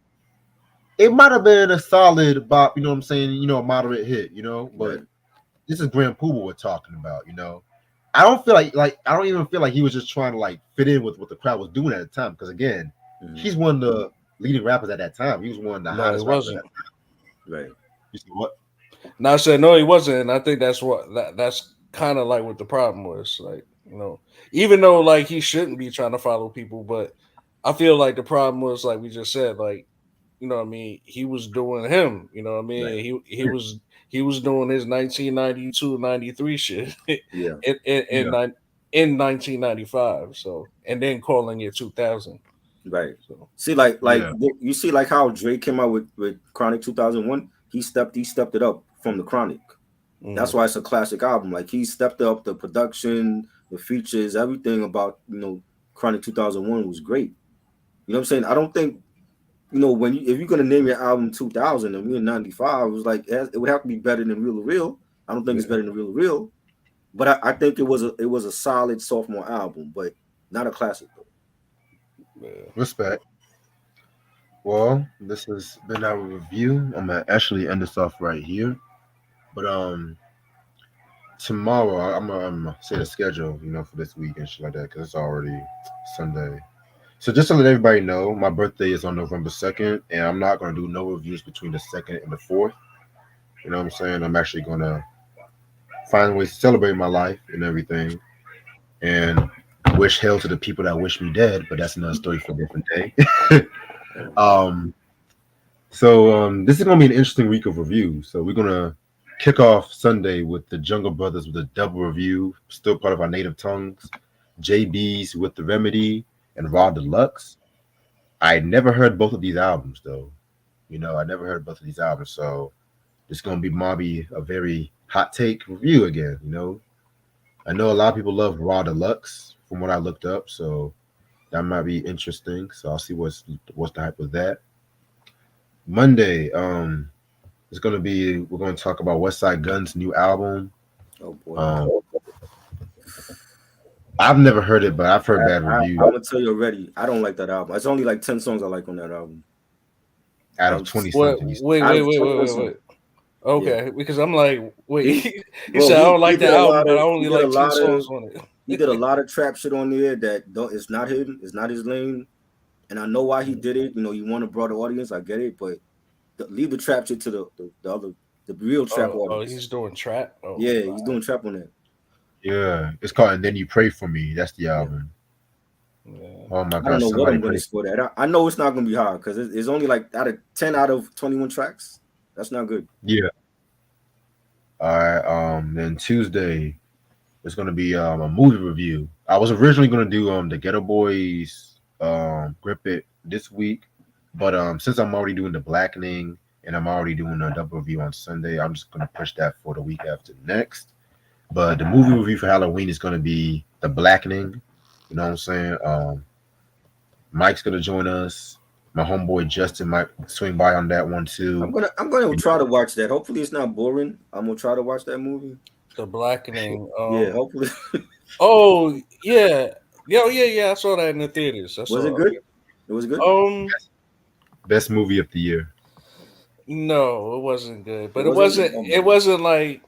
it might have been a solid bop, you know what I'm saying, a moderate hit, but Right. this is Grand Puba we're talking about. I don't feel like I don't even feel like he was just trying to like fit in with what the crowd was doing at the time. Because again, he's one of the leading rappers at that time. He was one of the hottest rappers at that time. Right. You said what? No, I said no, he wasn't. And I think that's that's kind of like what the problem was. Like, even though like he shouldn't be trying to follow people, but I feel like the problem was like we just said, like, what I mean, he was doing him, what I mean? Right. He was doing his 1992, 93 shit Yeah. in 1995. So, and then calling it 2000. Right. So see, you see like how Drake came out with Chronic 2001. He stepped it up from the Chronic. That's why it's a classic album. Like he stepped up the production, the features, everything about Chronic 2001 was great. You know what I'm saying? I don't think if you're gonna name your album 2000 and we're in 95, it was like it would have to be better than Real to Real. I don't think it's better than Real to Real, but I think it was a solid sophomore album, but not a classic though. Respect. Well, this has been our review. I'm gonna actually end this off right here. But tomorrow I'm gonna say the schedule, for this week and shit like that, because it's already Sunday. So just to let everybody know, my birthday is on November 2nd, and I'm not gonna do no reviews between the 2nd and the 4th. You know what I'm saying? I'm actually gonna find ways to celebrate my life and everything, and wish hell to the people that wish me dead. But that's another story for a different day. So this is gonna be an interesting week of reviews. So we're gonna kick off Sunday with the Jungle Brothers with a double review, still part of our native tongues. JB's with the Remedy and Raw Deluxe. I never heard both of these albums though. I never heard both of these albums, so it's gonna be a very hot take review again. I know a lot of people love Raw Deluxe from what I looked up, so that might be interesting. So I'll see what's the hype with that. Monday, it's gonna be we're gonna talk about West Side Gun's new album. Oh boy. I've never heard it, but I've heard bad reviews. I'm gonna tell you already, I don't like that album. It's only like 10 songs I like on that album. Out of 20 something. Wait. Okay, yeah. Because I'm like, wait, he said I don't like the album, but I only like 10 songs on it. He did a lot of trap shit on there that it's not him, it's not his lane. And I know why he did it. You want a broader audience, I get it, but leave the trap shit to the real trap audience. Oh, he's doing trap? Oh, yeah, he's doing trap on that. Yeah, it's called And Then You Pray For Me. That's the album. Yeah. Oh my God. I don't know what I'm going to score that. I know it's not going to be hard because it's only like 10 out of 21 tracks. That's not good. Yeah. All right. Then Tuesday, it's going to be a movie review. I was originally going to do the Ghetto Boys Grip It this week, but since I'm already doing the Blackening and I'm already doing a double review on Sunday, I'm just going to push that for the week after next. But the movie review for Halloween is going to be The Blackening. You know what I'm saying? Mike's going to join us. My homeboy Justin might swing by on that one too. I'm gonna try to watch that. Hopefully it's not boring. I'm gonna try to watch that movie. The Blackening. Yeah, hopefully. Oh yeah. I saw that in the theaters. Was it good? It was good. Best movie of the year. No, it wasn't good. But it wasn't like,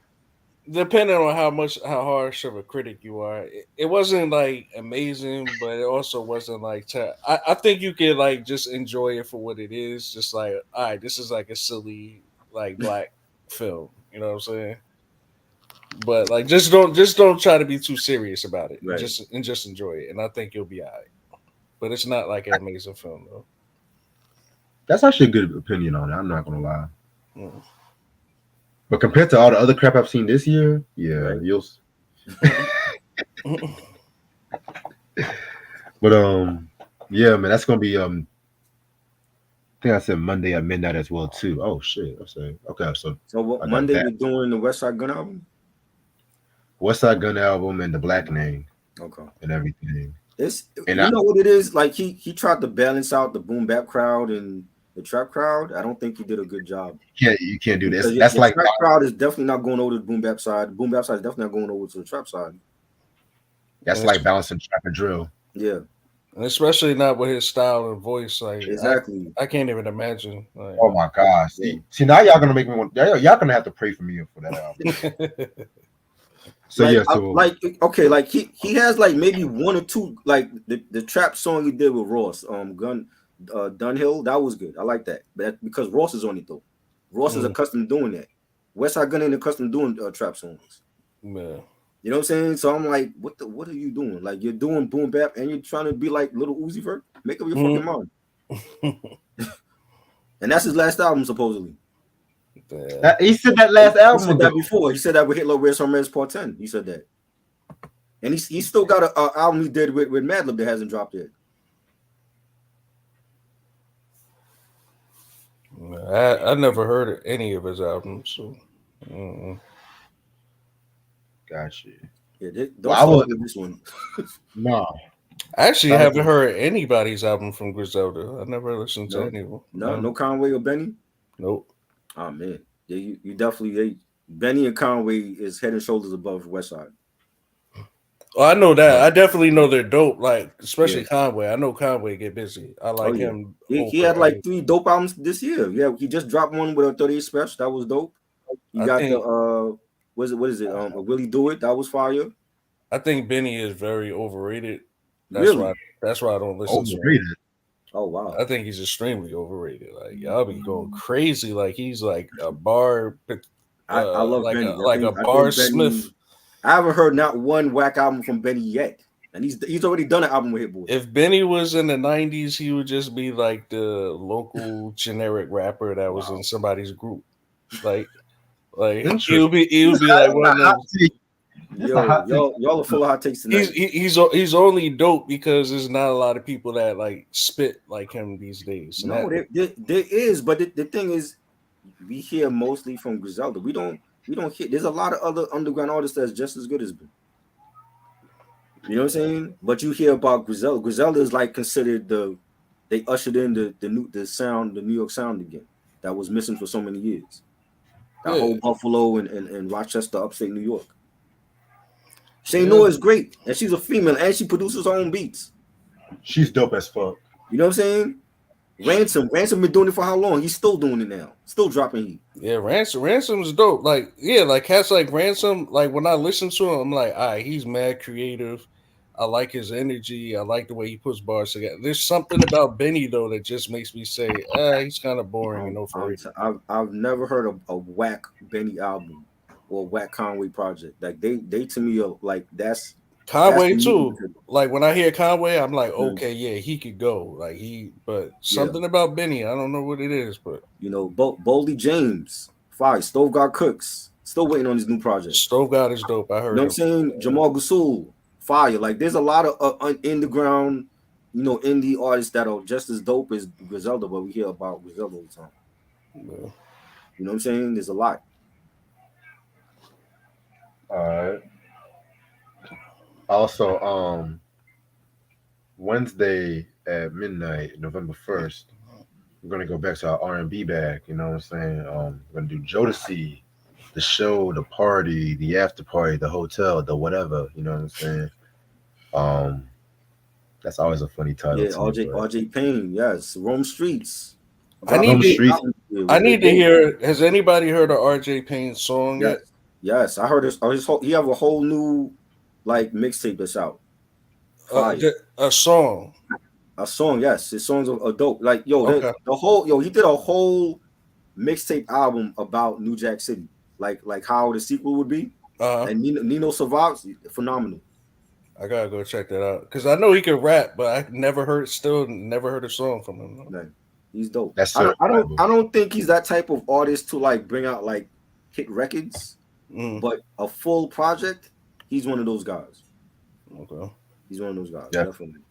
depending on how harsh of a critic you are, it wasn't like amazing, but it also wasn't like I think you could like just enjoy it for what it is. Just like, all right, this is like a silly like black film. You know what I'm saying? But like, just don't try to be too serious about it. Right. Just enjoy it, and I think you'll be alright. But it's not like an amazing film though. That's actually a good opinion on it. I'm not gonna lie. Mm. But compared to all the other crap I've seen this year, yeah, Right. you'll. But yeah, man, that's gonna be I think I said Monday at midnight as well too. Oh shit, I say okay, so what I got Monday that we're doing the West Side Gun album? West Side Gun album and the Blackening Okay. and everything. It's And you know what it is like he tried to balance out the boom bap crowd and the trap crowd. I don't think he did a good job. you can't do this. Because That's the like trap crowd is definitely not going over to the boom bap side. The boom bap side is definitely not going over to the trap side. that's like balancing trap and drill. Yeah. And especially not with his style and voice. Like Exactly. I can't even imagine. Like, Oh my gosh! See now y'all gonna make me want. Y'all gonna have to pray for me for that album. So like, yeah, so okay, like he has like maybe one or two like the trap song he did with Ross, Dunhill, that was good. I like that, but that's because Ross is on it though. Ross is accustomed to doing that. Westside Gunn ain't accustomed to doing trap songs. Yeah. You know what I'm saying? So I'm like, what are you doing? Like you're doing boom bap and you're trying to be like Little Uzi Vert. Make up your fucking mind. And that's his last album supposedly. He said that last album. He said that before. He said that with Hitler Wears Hermes Part 10. He said that. And he's still got an album he did with Madlib that hasn't dropped yet. I never heard any of his albums. So. Gotcha. Yeah, don't start with this one. No. I actually haven't heard anybody's album from Griselda. I never listened to any of them. No Conway or Benny? Nope. Oh man. Yeah, you definitely Benny and Conway is head and shoulders above Westside. Oh, I know that. I definitely know they're dope. Like especially Conway. I know Conway get busy. I like him. He had like 3 dope albums this year. Yeah, he just dropped one with a 38 special. That was dope. You got the what is it? Willie Do It. That was fire. I think Benny is very overrated. That's why I don't listen to him. Oh wow. I think he's extremely overrated. Like y'all be going crazy. Like he's like a bar. I love like Benny. A bar Smith. I haven't heard not one whack album from Benny yet, and he's already done an album with Hit Boy. If Benny was in the '90s, he would just be like the local generic rapper that was in somebody's group. Like he'll be like one of those. Y'all are full of hot takes tonight. He's only dope because there's not a lot of people that like spit like him these days. No, there is, but the thing is, we hear mostly from Griselda. We don't hear. There's a lot of other underground artists that's just as good as Ben. You know what I'm saying? But you hear about Griselda. Griselda is like considered they ushered in the New York sound again that was missing for so many years. That whole Buffalo and Rochester, upstate New York. Shane Noah is great, and she's a female, and she produces her own beats. She's dope as fuck. You know what I'm saying? Ransom been doing it for how long? He's still doing it now. Still dropping heat. Yeah, Ransom's dope. Like, like cats like Ransom, like when I listen to him, I'm like, all right, he's mad creative. I like his energy. I like the way he puts bars together. There's something about Benny though that just makes me say, he's kind of boring and overrated. I've never heard of a whack Benny album or whack Conway project. Like they to me are like that's Conway too. Like when I hear Conway, I'm like, okay, yeah, he could go. Like but something about Benny, I don't know what it is, but you know, Boldy James, fire, Stove God Cooks, still waiting on his new project. Stove God is dope. I heard. You know what I'm saying? Jamal Gasul, fire. Like there's a lot of underground, indie artists that are just as dope as Griselda, but we hear about Griselda all the time. Yeah. You know what I'm saying? There's a lot. All right. Also, Wednesday at midnight, November 1st, we're gonna go back to our R&B bag. You know what I'm saying? We're gonna do Jodeci, the show, the party, the after party, the hotel, the whatever. You know what I'm saying? That's always a funny title. Yeah, RJ Payne. Yes, Rome Streets. I need to hear. Has anybody heard of RJ Payne's song yet? Yes, I heard this. He have a whole new mixtape that's out. A song. Yes. His songs are dope. Like the whole he did a whole mixtape album about New Jack City, like how the sequel would be. And Nino survives, phenomenal. I gotta go check that out because I know he can rap, but I never heard a song from him. Man, he's dope. That's I don't think he's that type of artist to like bring out like hit records, but a full project, he's one of those guys. Okay, he's one of those guys. Yeah. Definitely.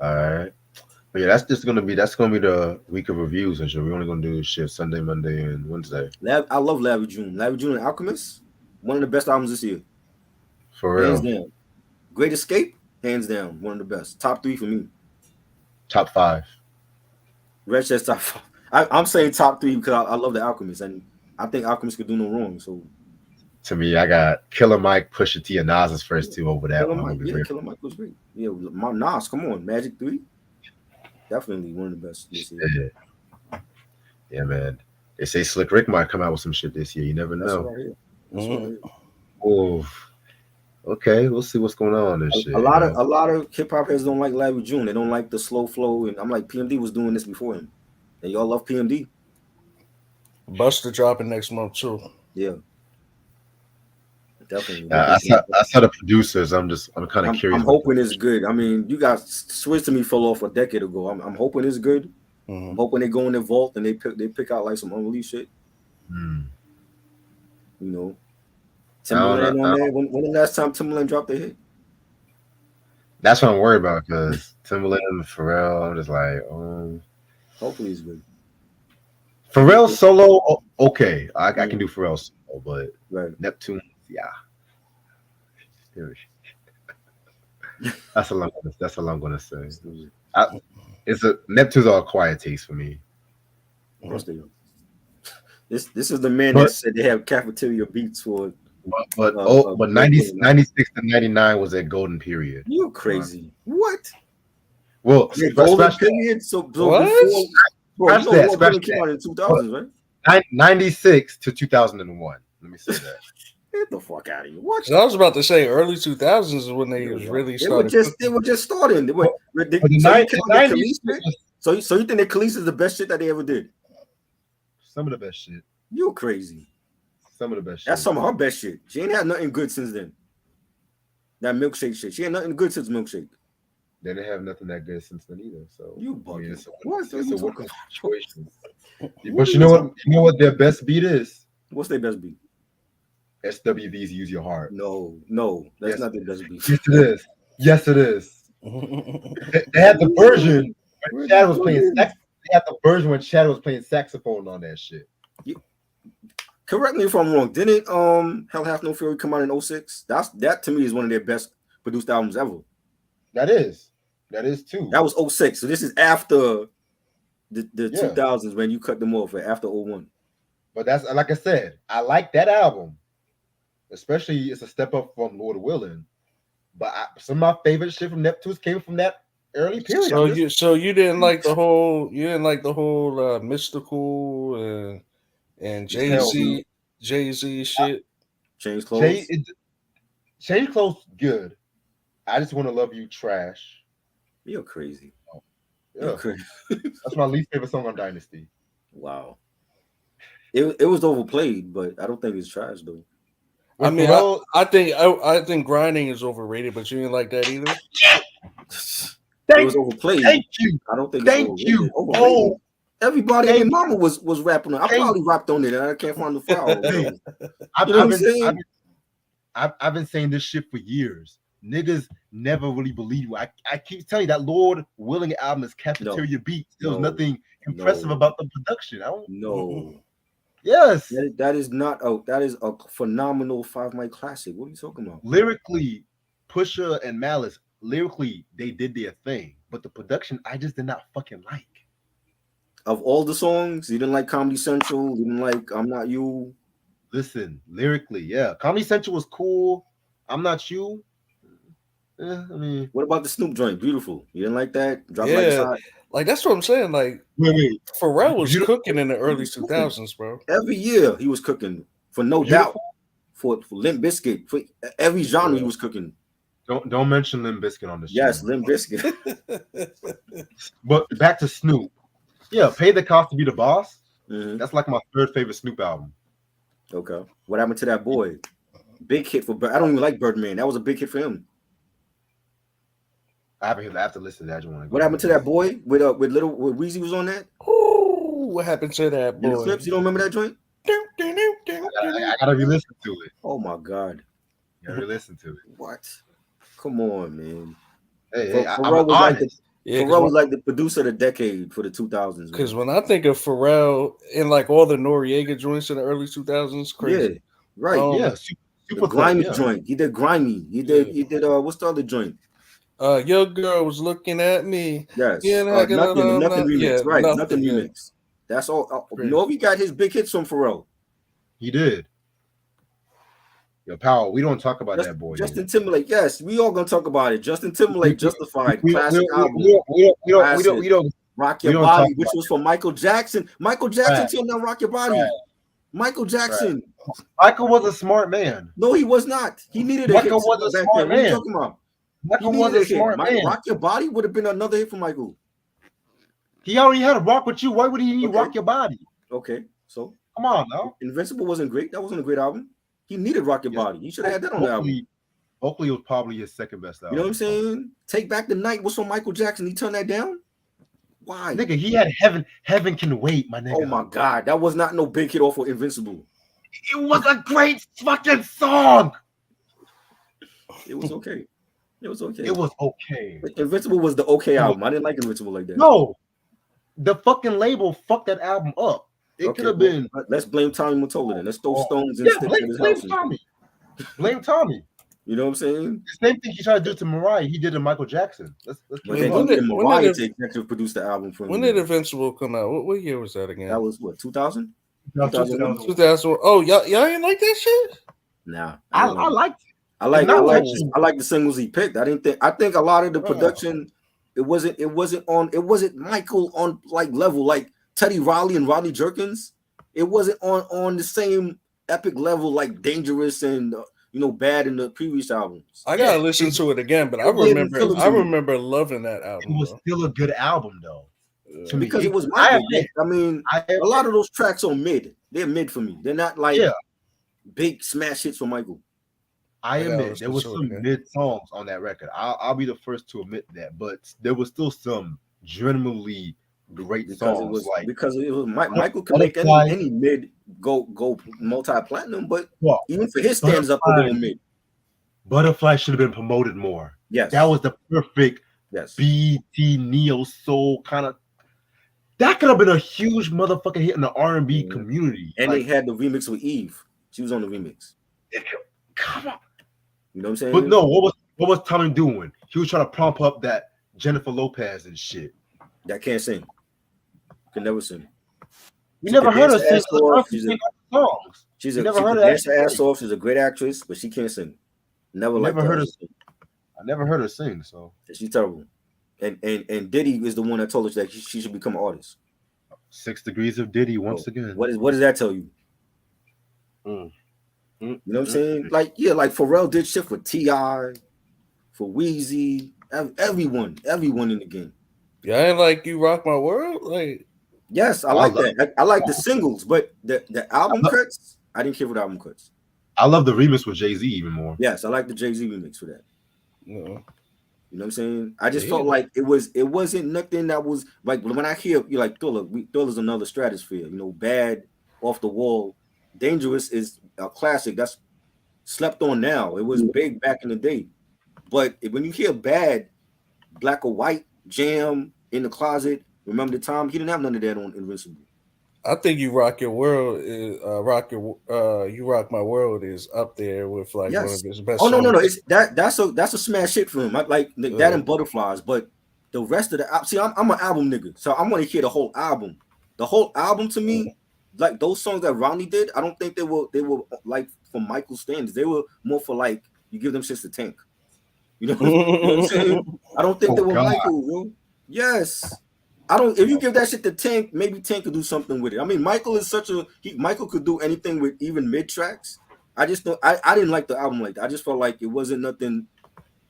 All right. But yeah, that's gonna be the week of reviews and shit. We're only gonna do shit Sunday, Monday, and Wednesday. I love Larry June. Larry June and Alchemist, one of the best albums this year. For real. Hands down. Great Escape, hands down, one of the best. Top 3 for me. Top 5. Red says top 5. I'm saying top 3 because I love the Alchemist, and I think Alchemist could do no wrong. So to me, I got Killer Mike, Pusha T, and Nas's first 2 over that one. Killer Mike was great. Yeah, my Nas, come on, Magic 3. Definitely one of the best this year. Yeah, man. They say Slick Rick might come out with some shit this year. You never know. That's what I hear. Oh, okay. We'll see what's going on. This shit. A lot of hip hop heads don't like Larry June. They don't like the slow flow, and I'm like, PMD was doing this before him, and y'all love PMD. Busta dropping next month too. Yeah, definitely. I saw the producers. I'm kind of curious. I'm hoping it's good. I mean, you guys Switch to Me fell off a decade ago. I'm hoping it's good. I'm hoping they go in the vault and they pick out like some unreleased shit. You know, Timberland on there. When the last time Timberland dropped a hit? That's what I'm worried about because Timberland and Pharrell. I'm just like, hopefully it's good. Pharrell solo, okay. I can do Pharrell solo, but Neptune, yeah. That's all I'm gonna say. Neptune's all quiet taste for me. This is the man that said they have cafeteria beats for. But 96 to 99 was that golden period. You're crazy. What? Well, golden period. So what? Before came out in 2000, right? 96 to 2001. Let me say that. Get the fuck out of here! What? I was about to say early 2000s is when they really started. They were just starting. So you think that Khalees is the best shit that they ever did? Some of the best shit. You're crazy. Some of the best shit. That's some of her best shit. She ain't had nothing good since then. That milkshake shit. She ain't nothing good since milkshake. They didn't have nothing that good since then either. So you bugging. It's a situation. But you know what their best beat is? What's their best beat? SWV's Use Your Heart. No, that's not their best beat. Yes, it is. Yes, it is. They had the version when Chad was playing sax. They had the version when Chad was playing saxophone on that shit. Correct me if I'm wrong. Didn't Hell Hath No Fury come out in 06? That to me is one of their best produced albums ever. That is too. That was 06. So this is after the 2000s when you cut them off after 01. But that's like I said, I like that album. Especially it's a step up from Lord Willin'. But some of my favorite shit from Neptunes came from that early period. So you didn't like the whole Mystical and Jay-Z shit. Change Clothes. Change Clothes good. I Just Want to Love You trash. You're crazy. Yeah. You're crazy. That's my least favorite song on Dynasty. Wow. It was overplayed, but I don't think it's trash though. I mean, I think Grinding is overrated, but you didn't like that either. It was overplayed. Thank you. I don't think. Thank you. Oh, everybody and mama was rapping on. I probably rapped on it, and I can't find the file. I've been saying this shit for years. Niggas never really believe you. I keep telling you that Lord Willing album is cafeteria beats. There was nothing impressive about the production. No. Yes, that is not that is a phenomenal 5 mic classic. What are you talking about? Lyrically, Pusha and Malice, lyrically, they did their thing, but the production I just did not fucking like. Of all the songs, you didn't like Comedy Central, you didn't like I'm Not You. Listen, lyrically, yeah, Comedy Central was cool. I'm Not You. I mean, what about the Snoop joint? Beautiful. You didn't like that? Like that's what I'm saying. Like, wait. Pharrell was cooking in the early 2000s, bro. Every year he was cooking, for no doubt. For Limp Bizkit, for every genre he was cooking. Don't mention Limp Bizkit on this. Yes, Limp Bizkit. But back to Snoop. Yeah, Pay the Cost to Be the Boss. That's like my third favorite Snoop album. Okay. What happened to that boy? Big hit for Bird. I don't even like Birdman. That was a big hit for him. I have to listen to that one. What happened to that boy with Weezy was on that? Ooh, what happened to that boy? In the Clips, you don't remember that joint? I gotta re-listen to it. Oh my God. You gotta re-listen to it. What? Come on, man. Hey, Pharrell was like the producer of the decade for the 2000s. Because when I think of Pharrell and like all the Noriega joints in the early 2000s, crazy. Yeah, right. Super grimy joint. He did grimy. He did what's the other joint? Your girl was looking at me. Yes. Nothing remix. Yeah, right. Nothing remix. That's all. He got his big hits from Pharrell. He did. Yo, Powell, we don't talk about that boy. Justin Timberlake, yes, we all gonna talk about it. Justin Timberlake, Justified, classic album. We don't Rock Your Body, which was for Michael Jackson. Michael Jackson turned down Rock Your Body. Right. Michael Jackson. Right. Michael was a smart man. No, he was not. He needed a hit. Michael was a smart man. What are you talking about? Michael was a smart man. Rock Your Body would have been another hit for Michael. He already had a Rock With You. Why would he need Rock Your Body? Okay, so come on now. Invincible wasn't great. That wasn't a great album. He needed Rock Your Body. He should have had that on the album. Oakley was probably his second best album. You know what I'm saying? Take Back the Night was from Michael Jackson. He turned that down? Why? Nigga, he had Heaven Can Wait, my nigga. Oh my God. That was not no big hit off of Invincible. It was a great fucking song. It was okay. It was okay. Invincible was the okay album. I didn't like Invincible like that. No. The fucking label fucked that album up. It could have been. Let's blame Tommy Mottola then. Let's throw stones and sticks in his blame house. Tommy. Blame Tommy. You know what I'm saying? The same thing he tried to do to Mariah, he did to Michael Jackson. Let's Mariah to executive produce the album for him. When did Invincible come out? What year was that again? That was what, 2000? 2000. Oh, y'all ain't like that shit? Nah. I liked it. I like the singles he picked. I think a lot of the production, it wasn't Michael on like level, like Teddy Riley and Rodney Jerkins. It wasn't on the same epic level like Dangerous and Bad in the previous albums. I gotta listen to it again, but I remember loving that album. It was still a good album though. Because it was Michael. A lot of those tracks are mid. They're mid for me. They're not like big smash hits for Michael. I admit there was some mid songs on that record. I'll be the first to admit that, but there was still some genuinely great songs. Because it was Michael could make any mid go multi-platinum, but even for his stands up a little mid. Butterfly should have been promoted more. Yes, that was the perfect BT neo soul kind of. That could have been a huge motherfucking hit in the R&B community. And they had the remix with Eve. She was on the remix. Come on. You know what I'm saying? But no, what was Tommy doing? He was trying to prompt up that Jennifer Lopez and shit. That can't sing. Can never sing. We never heard her sing songs. She's her ass off. She's a great actress, but she can't sing. Never heard her sing. I never heard her sing, so she's terrible. And Diddy is the one that told us that she should become an artist. 6 Degrees of Diddy once again. What does that tell you? You know what I'm saying? Like Pharrell did shit for T.I., for Weezy, everyone in the game. Yeah, I ain't like You Rock My World. Like, yes, I like that. I like the singles, but the album cuts, I didn't care for the album cuts. I love the remix with Jay-Z even more. Yes, I like the Jay-Z remix for that. You know what I'm saying? I just felt like it wasn't nothing that was like when I hear you like Thriller's another stratosphere. Bad, Off the Wall, Dangerous is a classic that's slept on now. It was big back in the day, but when you hear Bad, Black or White, Jam, In the Closet, Remember the Time, he didn't have none of that on Invincible. I think You Rock Your World is You Rock My World is up there with like one of his best. Oh no, that's a smash hit for him. I like that and Butterflies, but the rest of the I'm an album nigga, so I want to hear the whole album. The whole album to me, like those songs that Ronnie did, I don't think they were like for Michael standards. They were more for like you give them shit to Tank. You know what I'm saying? I don't think they were Michael, bro. Yes. I don't. If you give that shit to Tank, maybe Tank could do something with it. I mean, Michael is Michael could do anything with even mid tracks. I just don't. I didn't like the album like that. I just felt like it wasn't nothing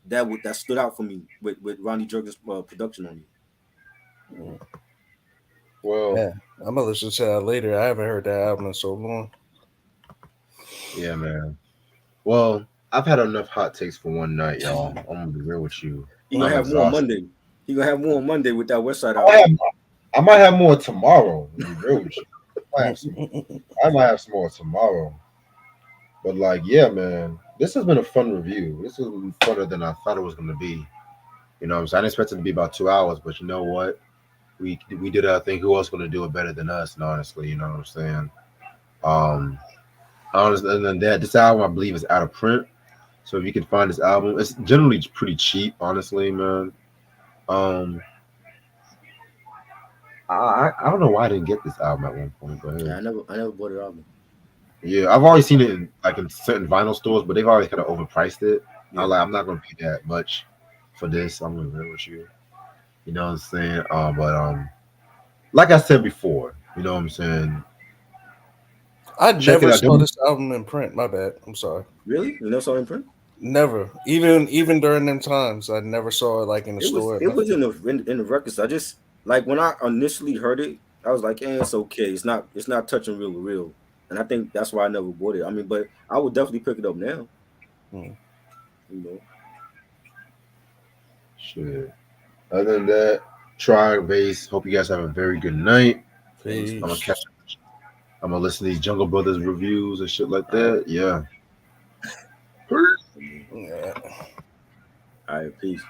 that stood out for me with Ronnie Jerkins' production on it. Well, Yeah, I'm gonna listen to that later. I haven't heard that album in so long. yeah, man. Well, I've had enough hot takes for one night, y'all. I'm gonna be real with you. He gonna I'm have more exhausted. Monday. He gonna have more Monday with that West Side I might album. have, I might have more tomorrow. To be real with you, I might have some. I might have some more tomorrow. But like, yeah, man, this has been a fun review. This has been funner than I thought it was gonna be. You know, what I'm saying I didn't expect it to be about 2 hours, but you know what? We did our thing. Who else gonna do it better than us? And honestly, you know what I'm saying. Um, honestly, and then that this album I believe is out of print. So if you can find this album, it's generally pretty cheap, honestly, man. Um, I don't know why I didn't get this album at one point, but Yeah, hey. I never bought it album. Yeah, I've always seen it in certain vinyl stores, but they've always kind of overpriced it. Yeah. I'm not gonna pay that much for this. I'm gonna be real with you. You know what I'm saying? But like I said before, you know what I'm saying. I Check it never out. saw this album in print. My bad. I'm sorry. Really? You know, saw it in print? Never. Even during them times, I never saw it like in the store. Or It was nothing. in the records. I just like when I initially heard it, I was like, it's okay. It's not touching real. And I think that's why I never bought it. I mean, but I would definitely pick it up now. Hmm. You know. Shit. Other than that, try base. Hope you guys have a very good night. I'm gonna Peace. catch. I'm gonna listen to these Jungle Brothers reviews and shit like that. Yeah. Yeah. All right, peace.